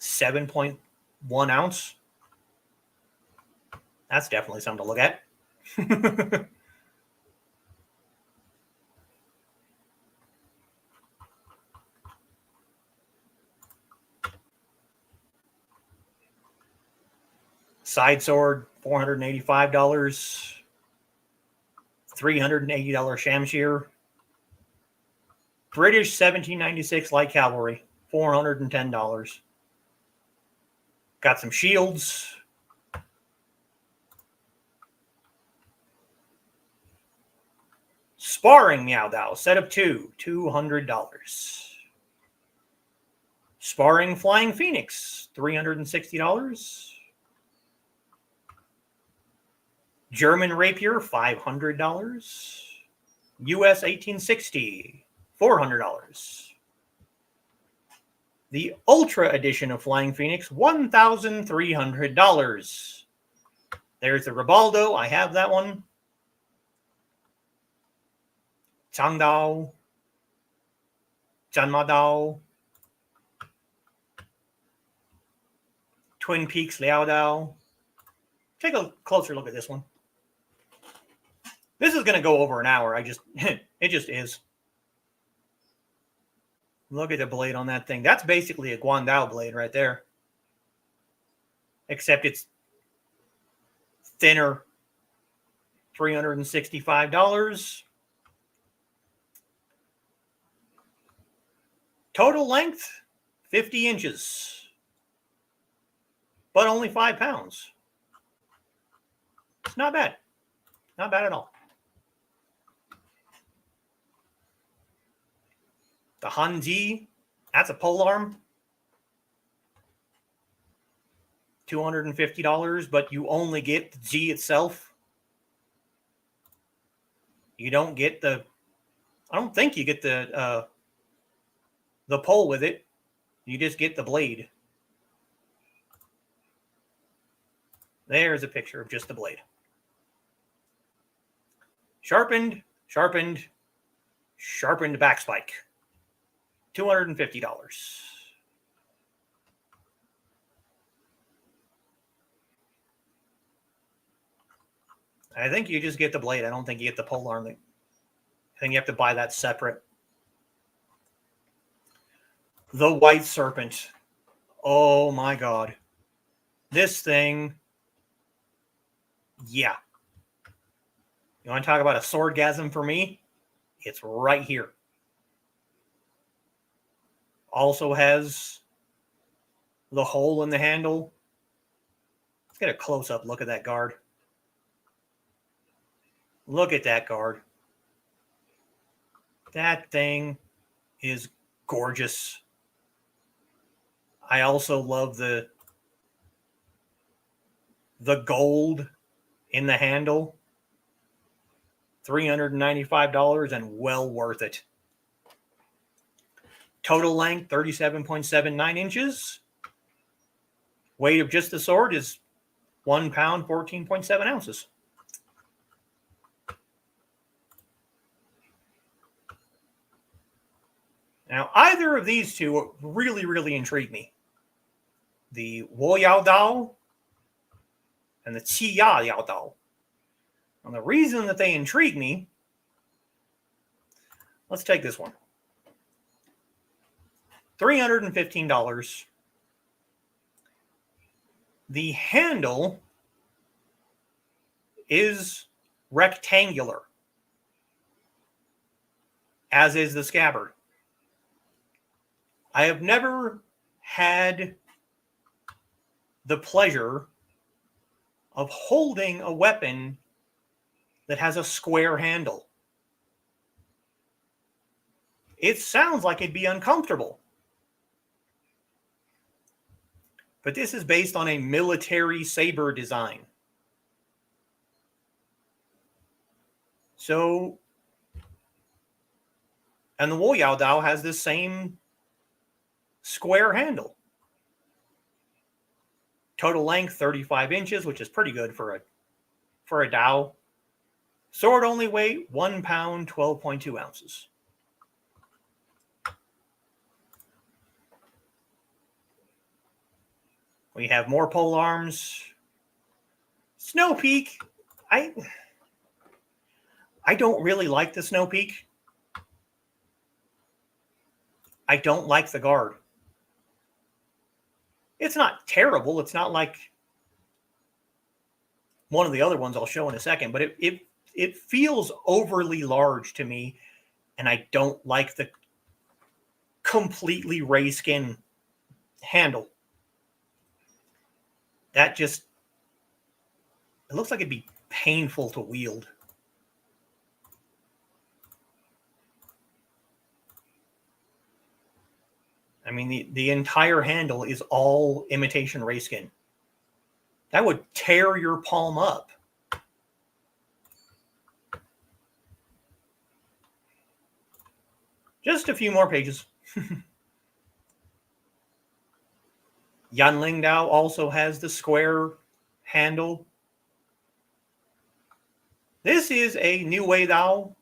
7.1 ounce. That's definitely something to look at. Side sword, $485. $380 Shamshir. British 1796 light cavalry, $410. Got some shields. Sparring Meow Dao, set of 2, $200. Sparring Flying Phoenix, $360. German Rapier, $500. US 1860, $400. The Ultra Edition of Flying Phoenix, $1,300. There's the Ribaldo. I have that one. Changdao. Janmadao. Twin Peaks Liaodao. Take a closer look at this one. This is going to go over an hour. It just is. Look at the blade on that thing. That's basically a Guandao blade right there. Except it's thinner. $365. Total length, 50 inches. But only 5 pounds. It's not bad. Not bad at all. The Hanji, that's a polearm. $250, but you only get the G itself. You don't get the, I don't think you get the pole with it. You just get the blade. There's a picture of just the blade. Sharpened back spike. $250. I think you just get the blade. I don't think you get the pole arm. I think you have to buy that separate. The White Serpent. Oh my God. This thing. Yeah. You want to talk about a swordgasm for me? It's right here. Also has the hole in the handle. Let's get a close-up look at that guard. Look at that guard. That thing is gorgeous. I also love the gold in the handle. $395 and well worth it. Total length, 37.79 inches. Weight of just the sword is 1 pound, 14.7 ounces. Now, either of these two really, really intrigue me. The Wo Yao Dao and the Qi Ya Yao Dao. And the reason that they intrigue me, let's take this one. $315. The handle is rectangular, as is the scabbard. I have never had the pleasure of holding a weapon that has a square handle. It sounds like it'd be uncomfortable. But this is based on a military saber design. So, and the Wo Yao Dao has this same square handle. Total length 35 inches, which is pretty good for a Dao. Sword only weight 1 pound, 12.2 ounces. We have more pole arms. Snow Peak. I don't really like the Snow Peak. I don't like the guard. It's not terrible. It's not like one of the other ones I'll show in a second, but it feels overly large to me, and I don't like the completely ray skin handle. That just, it looks like it'd be painful to wield. I mean, the entire handle is all imitation ray skin. That would tear your palm up. Just a few more pages. Yanling Dao also has the square handle. This is a New Wei Dao.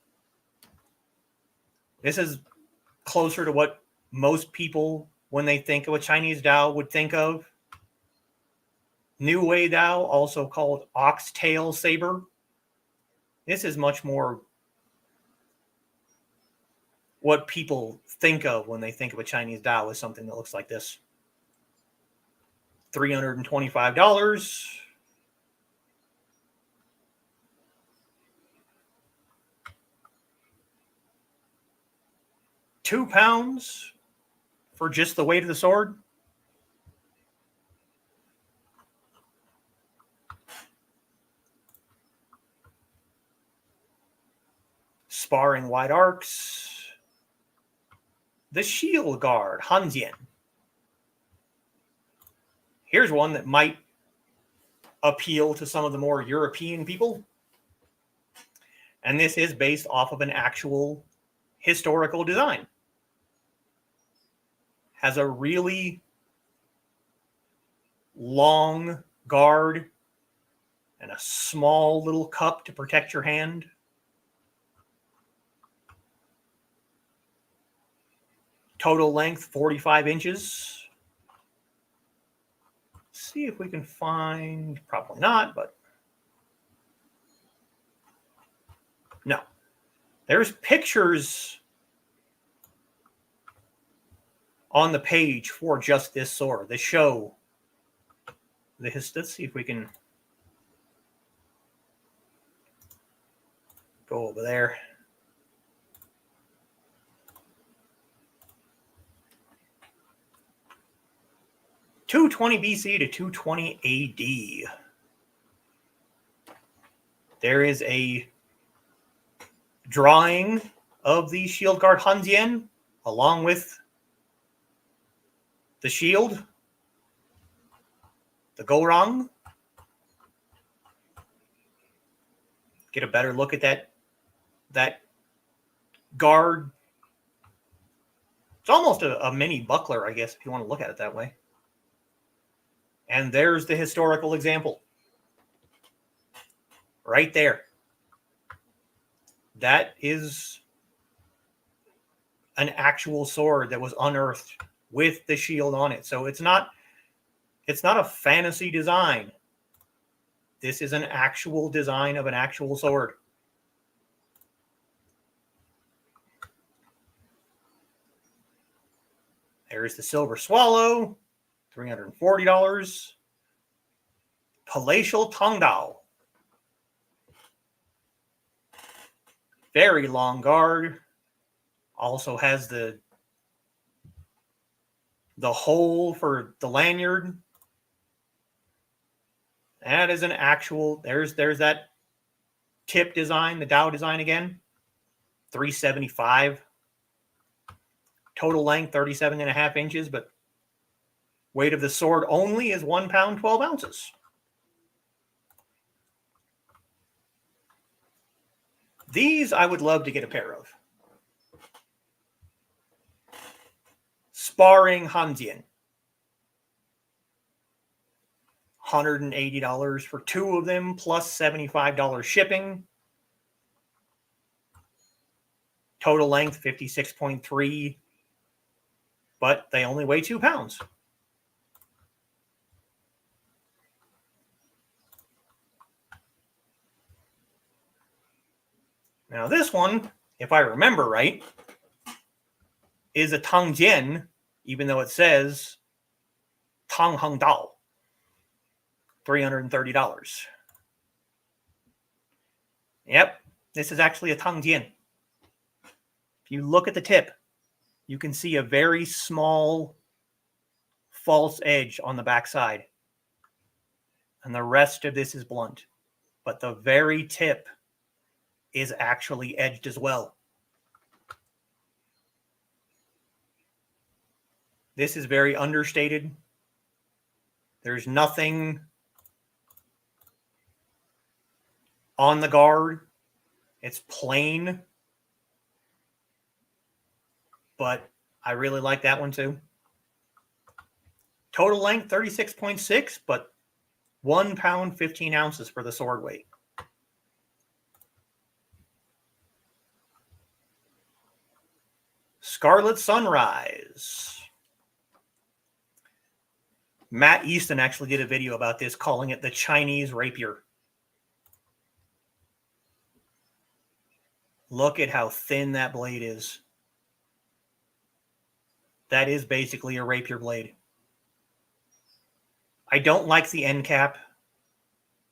This is closer to what most people, when they think of a Chinese Dao, would think of. New Wei Dao, also called oxtail saber. This is much more what people think of when they think of a Chinese Dao, is something that looks like this. $325. £2 for just the weight of the sword. Sparring wide arcs. The shield guard, Hanjian. Here's one that might appeal to some of the more European people. And this is based off of an actual historical design. Has a really long guard and a small little cup to protect your hand. Total length 45 inches. See if we can find, probably not, but no. There's pictures on the page for just this sword. They show let's see if we can go over there. (220 BC to 220 AD). There is a drawing of the shield guard Hanjian along with the shield, the Gorang. Get a better look at that guard. It's almost a mini buckler, I guess, if you want to look at it that way. And there's the historical example. Right there. That is an actual sword that was unearthed with the shield on it. So it's not a fantasy design. This is an actual design of an actual sword. There's the Silver Swallow, $340. Palatial Tongdao. Very long guard. Also has the hole for the lanyard. That is an actual, there's that tip design, the Dao design again. $375. Total length, 37.5 inches, but weight of the sword only is 1 pound, 12 ounces. These I would love to get a pair of. Sparring Hanjian. $180 for 2 of them, plus $75 shipping. Total length, 56.3, but they only weigh 2 pounds. Now this one, if I remember right, is a Tangjian, even though it says Tang Heng Dao. $330. Yep, this is actually a Tangjian. If you look at the tip, you can see a very small false edge on the back side. And the rest of this is blunt. But the very tip is actually edged as well. This is very understated. There's nothing on the guard. It's plain. But I really like that one too. Total length, 36.6, but 1 pound, 15 ounces for the sword weight. Scarlet Sunrise. Matt Easton actually did a video about this, calling it the Chinese rapier. Look at how thin that blade is. That is basically a rapier blade. I don't like the end cap.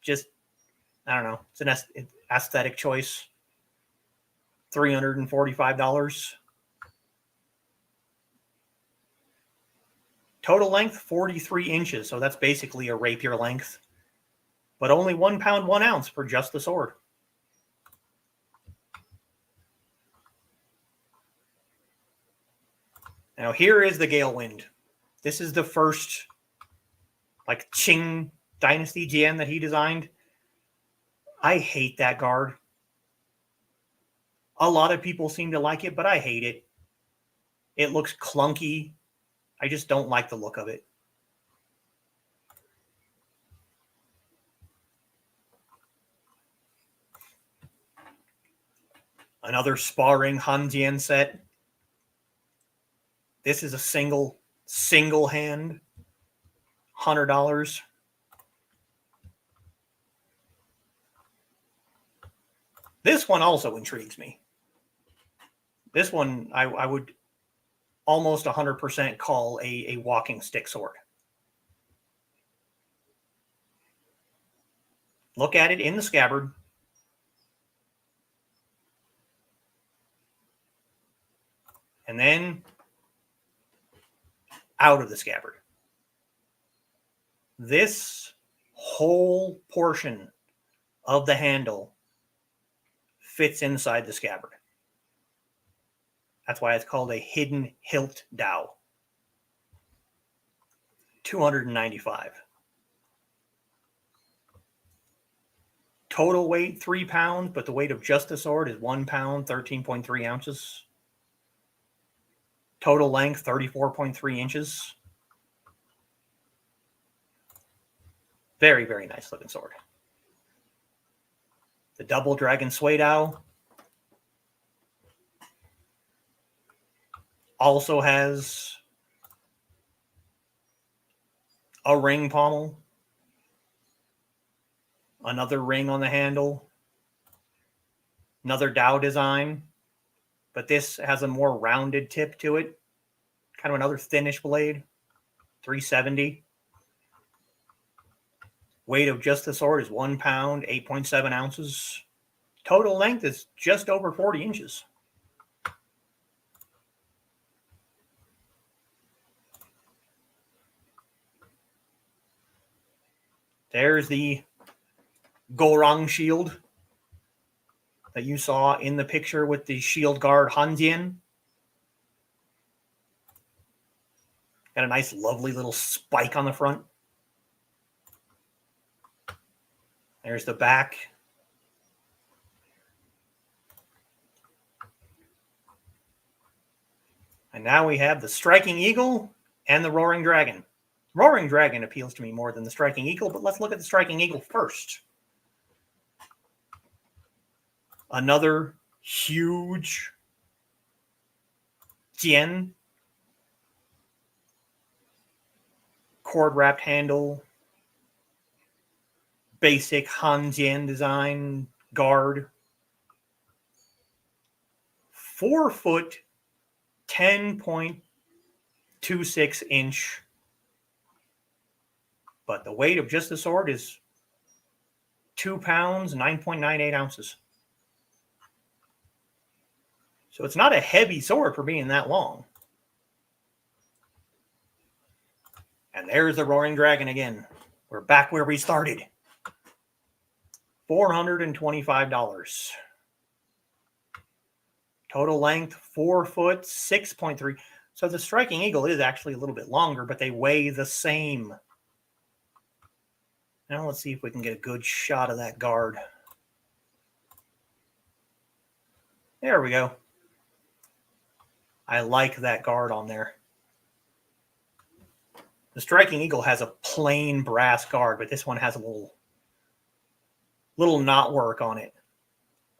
Just, I don't know. It's an aesthetic choice. $345. Total length, 43 inches. So that's basically a rapier length. But only 1 pound, 1 ounce for just the sword. Now here is the Galewind. This is the first like Qing Dynasty Jian that he designed. I hate that guard. A lot of people seem to like it, but I hate it. It looks clunky. I just don't like the look of it. Another sparring Hanjian set. This is a single hand, $100. This one also intrigues me. This one I would almost 100% call a walking stick sword. Look at it in the scabbard. And then out of the scabbard. This whole portion of the handle fits inside the scabbard. That's why it's called a hidden hilt Dao. $295. Total weight, 3 pounds, but the weight of just the sword is 1 pound, 13.3 ounces. Total length, 34.3 inches. Very, very nice looking sword. The double dragon Sui Dao. Also has a ring pommel, another ring on the handle, another Dow design, but this has a more rounded tip to it. Kind of another thinnish blade, 370. Weight of just the sword is 1 pound, 8.7 ounces. Total length is just over 40 inches. There's the Gorong shield that you saw in the picture with the shield guard Hanjian. Got a nice, lovely little spike on the front. There's the back. And now we have the Striking Eagle and the Roaring Dragon. Roaring Dragon appeals to me more than the Striking Eagle, but let's look at the Striking Eagle first. Another huge Jian. Cord-wrapped handle. Basic Hanjian design guard. 4 foot, 10.26 inch. But the weight of just the sword is 2 pounds, 9.98 ounces. So it's not a heavy sword for being that long. And there's the Roaring Dragon again. We're back where we started. $425. Total length, 4 foot, 6.3. So the Striking Eagle is actually a little bit longer, but they weigh the same. Now let's see if we can get a good shot of that guard. There we go. I like that guard on there. The Striking Eagle has a plain brass guard, but this one has a little knot work on it.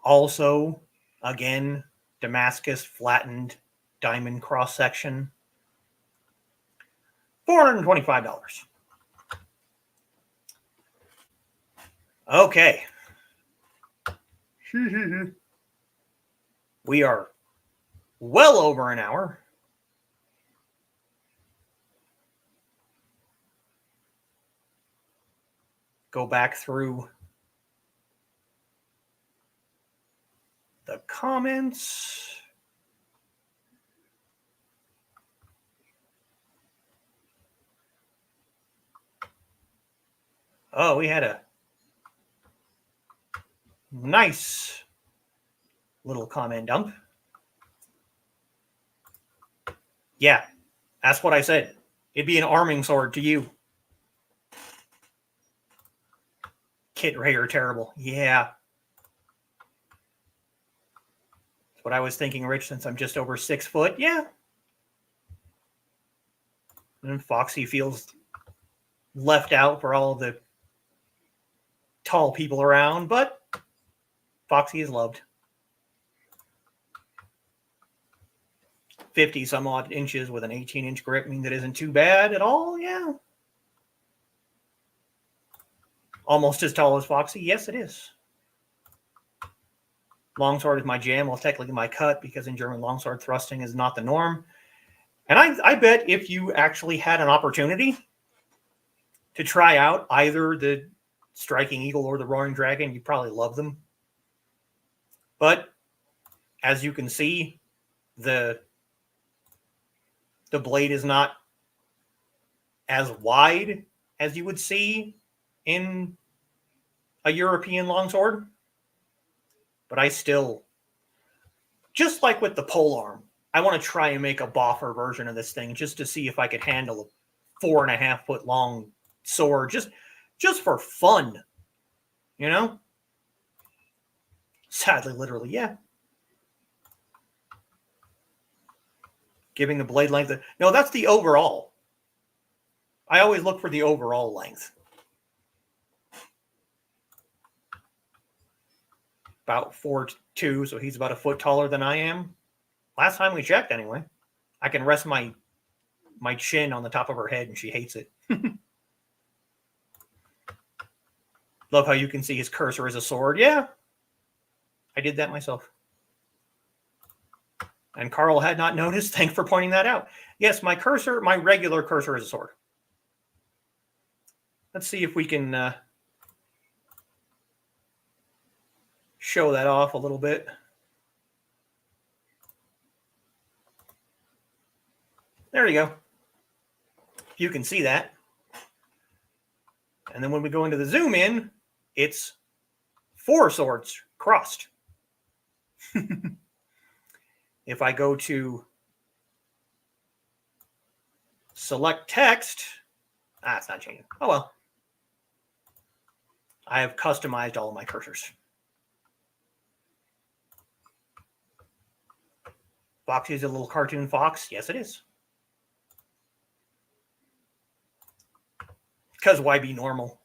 Also, again, Damascus flattened diamond cross section. $425. Okay. We are well over an hour. Go back through the comments. Oh, we had a nice little comment dump. Yeah, that's what I said. It'd be an arming sword to you. Kit Ray are terrible. Yeah. That's what I was thinking, Rich, since I'm just over 6 foot. Yeah. And Foxy feels left out for all the tall people around, but Foxy is loved. 50 some odd inches with an 18-inch grip means it isn't too bad at all. Yeah. Almost as tall as Foxy. Yes, it is. Longsword is my jam. Well, technically my cut, because in German longsword thrusting is not the norm. And I bet if you actually had an opportunity to try out either the Striking Eagle or the Roaring Dragon, you'd probably love them. But as you can see, the blade is not as wide as you would see in a European longsword. But I still, just like with the polearm, I want to try and make a boffer version of this thing just to see if I could handle a 4.5 foot long sword, just for fun, you know? Sadly, literally, yeah. Giving the blade length. No, that's the overall. I always look for the overall length. About 4'2", so he's about a foot taller than I am. Last time we checked, anyway. I can rest my chin on the top of her head, and she hates it. Love how you can see his cursor is a sword. Yeah, I did that myself. And Carl had not noticed. Thanks for pointing that out. Yes, my cursor, my regular cursor is a sword. Let's see if we can show that off a little bit. There you go. You can see that. And then when we go into the zoom in, it's 4 swords crossed. If I go to select text, it's not changing. Oh well. I have customized all of my cursors. Foxy is a little cartoon fox. Yes, it is. Because why be normal?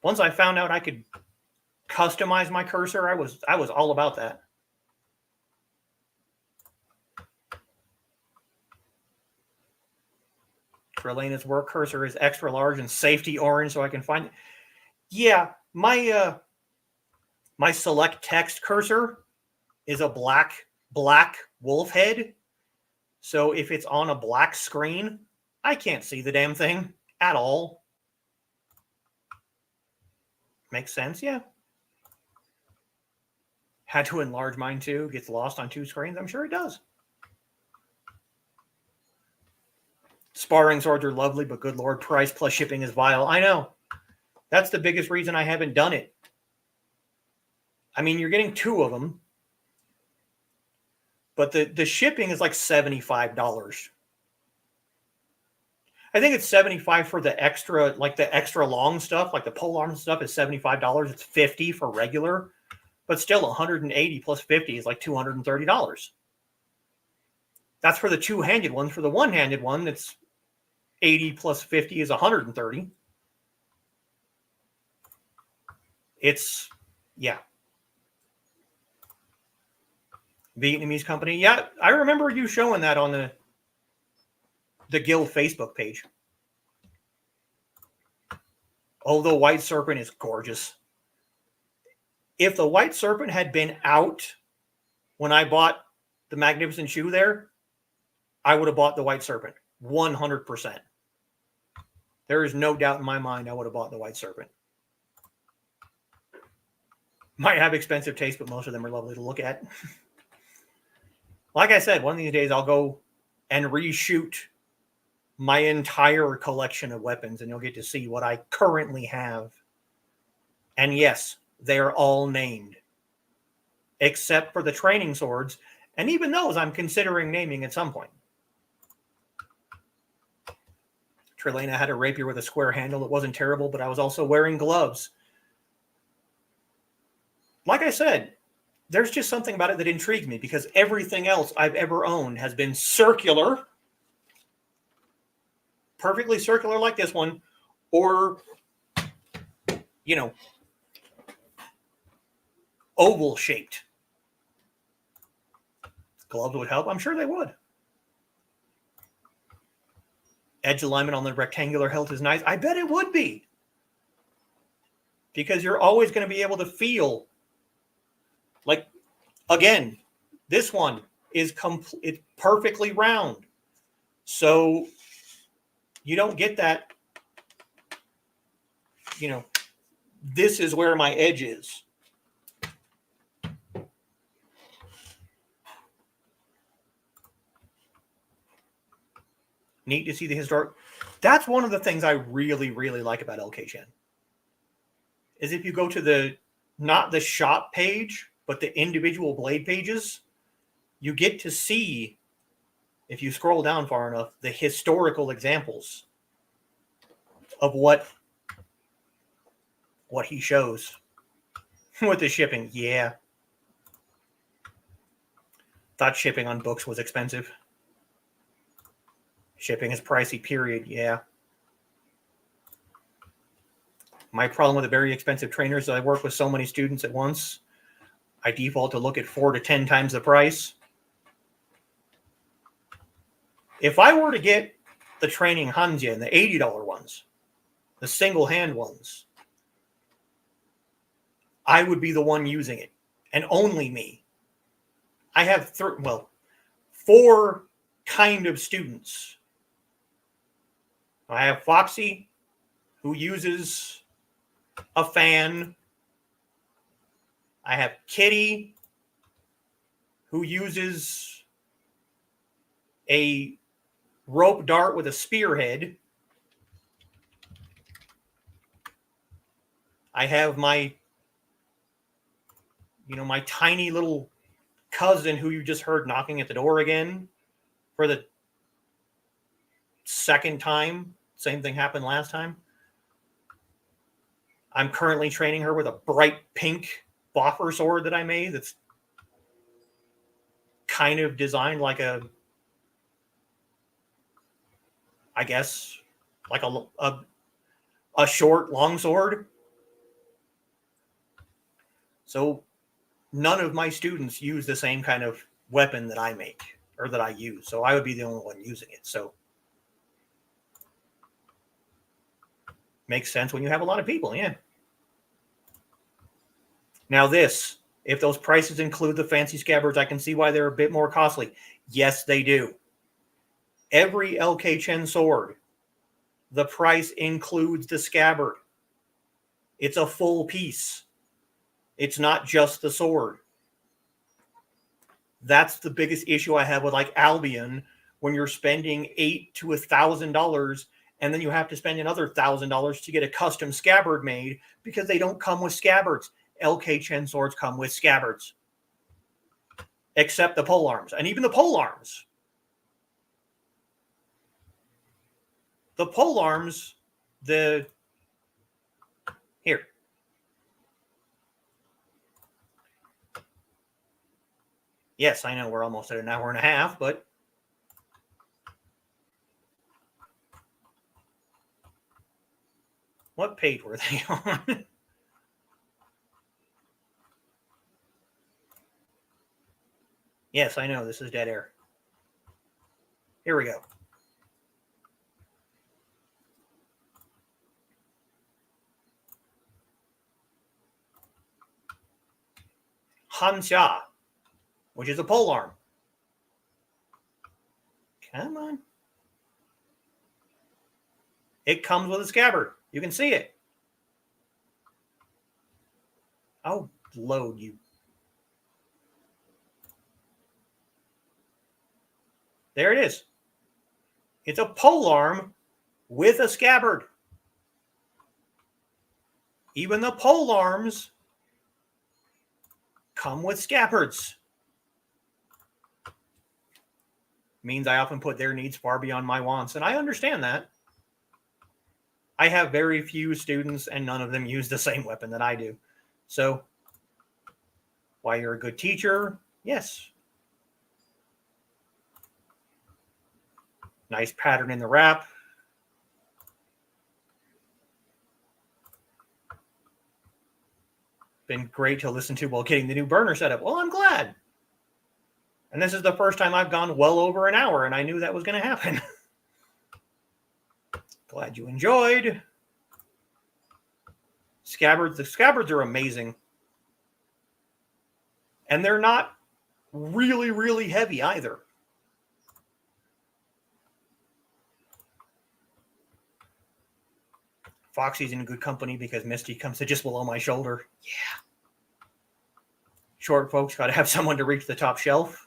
Once I found out I could customize my cursor, I was all about that. Trelena's work cursor is extra large and safety orange, so I can find it. Yeah, my my select text cursor is a black wolf head. So if it's on a black screen, I can't see the damn thing at all. Makes sense, yeah. Had to enlarge mine too. Gets lost on 2 screens. I'm sure it does. Sparring swords are lovely, but good lord, price plus shipping is vile. I know. That's the biggest reason I haven't done it. I mean, you're getting 2 of them, but the shipping is like $75. I think it's $75 for the extra, like the extra long stuff, like the polearm stuff is $75. It's $50 for regular, but still $180 plus $50 is like $230. That's for the 2-handed one. For the 1-handed one, it's $80 plus $50 is $130. It's, yeah. Vietnamese company. Yeah, I remember you showing that on the Guild Facebook page. Oh, the White Serpent is gorgeous. If the White Serpent had been out when I bought the Magnificent Shoe there, I would have bought the White Serpent. 100%. There is no doubt in my mind I would have bought the White Serpent. Might have expensive taste, but most of them are lovely to look at. Like I said, one of these days I'll go and reshoot my entire collection of weapons, and you'll get to see what I currently have. And yes, they're all named, except for the training swords, and even those I'm considering naming at some point. Trelena had a rapier with a square handle. It wasn't terrible, but I was also wearing gloves. Like I said, there's just something about it that intrigues me, because everything else I've ever owned has been circular, perfectly circular like this one, or, you know, oval shaped. Gloves would help. I'm sure they would. Edge alignment on the rectangular hilt is nice. I bet it would be. Because you're always going to be able to feel like, again, this one is it's perfectly round. So you don't get that, you know, this is where my edge is. Neat to see the historic. That's one of the things I really, really like about LK Chen. Is if you go to the, not the shop page, but the individual blade pages, you get to see, if you scroll down far enough, the historical examples of what he shows with the shipping. Yeah. Thought shipping on books was expensive. Shipping is pricey, period. Yeah. My problem with the very expensive trainers is I work with so many students at once. I default to look at 4 to 10 times the price. If I were to get the training Hanjia and the $80 ones, the single hand ones, I would be the one using it, and only me. I have four kind of students. I have Foxy, who uses a fan. I have Kitty, who uses a rope dart with a spearhead. I have my tiny little cousin who you just heard knocking at the door again for the second time. Same thing happened last time. I'm currently training her with a bright pink boffer sword that I made that's kind of designed like a short long sword. So none of my students use the same kind of weapon that I make or that I use. So I would be the only one using it. So makes sense when you have a lot of people, yeah. Now this, if those prices include the fancy scabbards, I can see why they're a bit more costly. Yes, they do. Every LK Chen sword, the price includes the scabbard. It's a full piece. It's not just the sword. That's the biggest issue I have with like Albion, when you're spending $800 to $1,000 and then you have to spend another $1,000 to get a custom scabbard made because they don't come with scabbards. LK Chen swords come with scabbards, except the pole arms. And even the pole arms. Here. Yes, I know we're almost at an hour and a half, but what page were they on? Yes, I know this is dead air. Here we go. Hanxia, which is a pole arm. Come on. It comes with a scabbard. You can see it. I'll load you. There it is. It's a pole arm with a scabbard. Even the pole arms come with scabbards. Means I often put their needs far beyond my wants, and I understand that. I have very few students, and none of them use the same weapon that I do. So, why you're a good teacher? Yes. Nice pattern in the wrap. Been great to listen to while getting the new burner set up. Well, I'm glad. And this is the first time I've gone well over an hour, and I knew that was going to happen. Glad you enjoyed. Scabbards. The scabbards are amazing. And they're not really, really heavy either. Foxy's in good company because Misty comes to just below my shoulder. Yeah. Short folks got to have someone to reach the top shelf.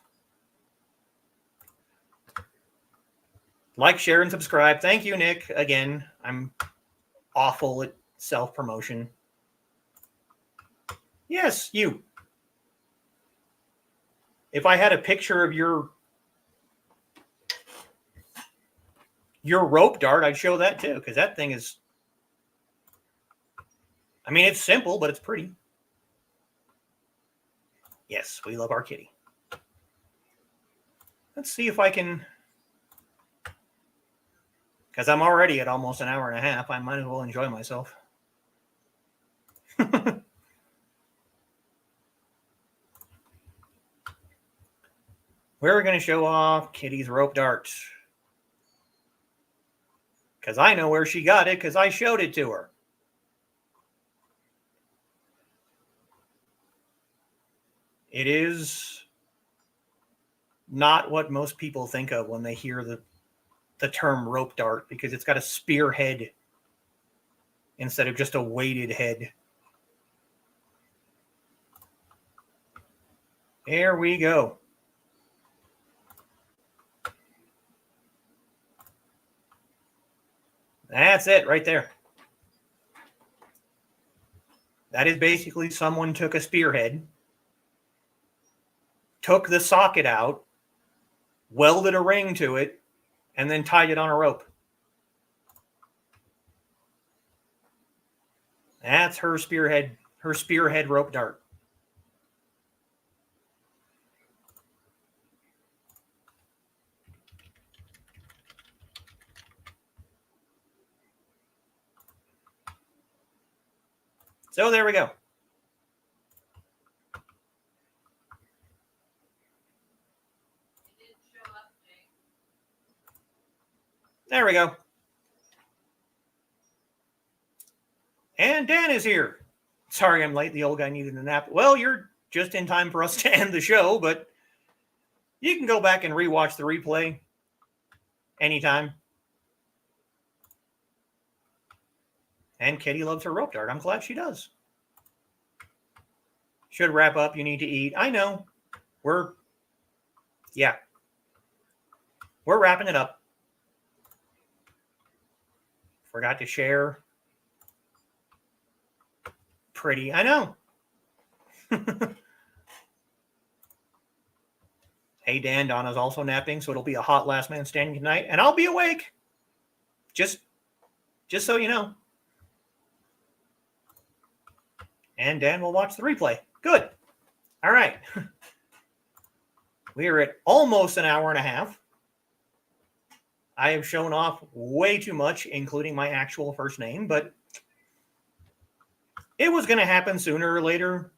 Like, share, and subscribe. Thank you, Nick. Again, I'm awful at self-promotion. Yes, you. If I had a picture of your rope dart, I'd show that too, because that thing is... I mean, it's simple, but it's pretty. Yes, we love our kitty. Let's see if I can... Because I'm already at almost an hour and a half. I might as well enjoy myself. We're going to show off Kitty's rope dart. Because I know where she got it because I showed it to her. It is not what most people think of when they hear the term rope dart, because it's got a spear head instead of just a weighted head. There we go. That's it right there. That is basically someone took a spearhead, took the socket out, welded a ring to it, and then tied it on a rope. That's her spearhead rope dart. So there we go. There we go. And Dan is here. Sorry I'm late. The old guy needed a nap. Well, you're just in time for us to end the show, but you can go back and rewatch the replay anytime. And Kitty loves her rope dart. I'm glad she does. Should wrap up. You need to eat. I know. We're wrapping it up. Forgot to share. Pretty. I know. Hey, Dan, Donna's also napping, so it'll be a hot last man standing tonight, and I'll be awake. Just so you know. And Dan will watch the replay. Good. All right. We are at almost an hour and a half. I have shown off way too much, including my actual first name, but it was going to happen sooner or later.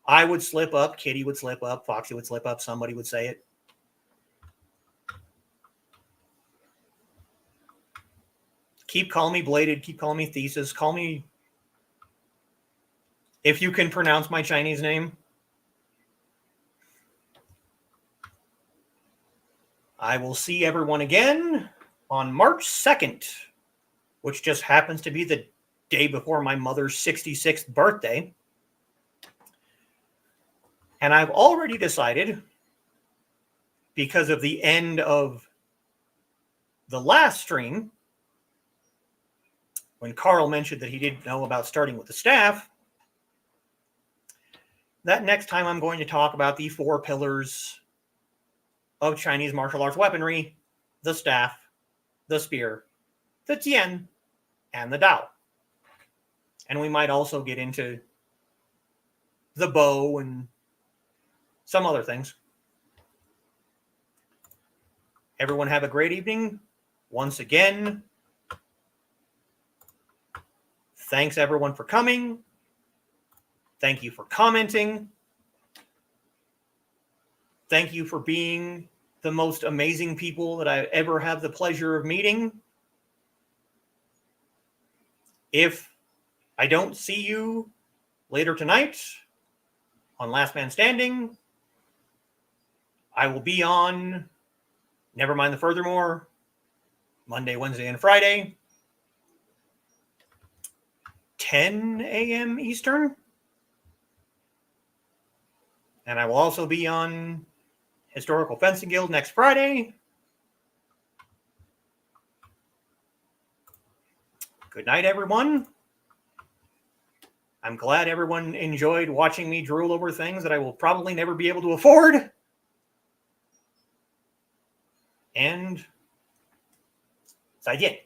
I would slip up, Kitty would slip up, Foxy would slip up, somebody would say it. Keep calling me Bladed, keep calling me Thesis, call me, if you can pronounce my Chinese name. I will see everyone again on March 2nd, which just happens to be the day before my mother's 66th birthday. And I've already decided, because of the end of the last stream, when Carl mentioned that he didn't know about starting with the staff, that next time I'm going to talk about the 4 pillars of Chinese martial arts weaponry: the staff, the spear, the tian, and the dao. And we might also get into the bow and some other things. Everyone have a great evening. Once again, thanks everyone for coming. Thank you for commenting. Thank you for being the most amazing people that I ever have the pleasure of meeting. If I don't see you later tonight on Last Man Standing, I will be on Never Mind the Furthermore, Monday, Wednesday, and Friday, 10 a.m. Eastern. And I will also be on Historical Fencing Guild next Friday. Good night, everyone. I'm glad everyone enjoyed watching me drool over things that I will probably never be able to afford. And 再见。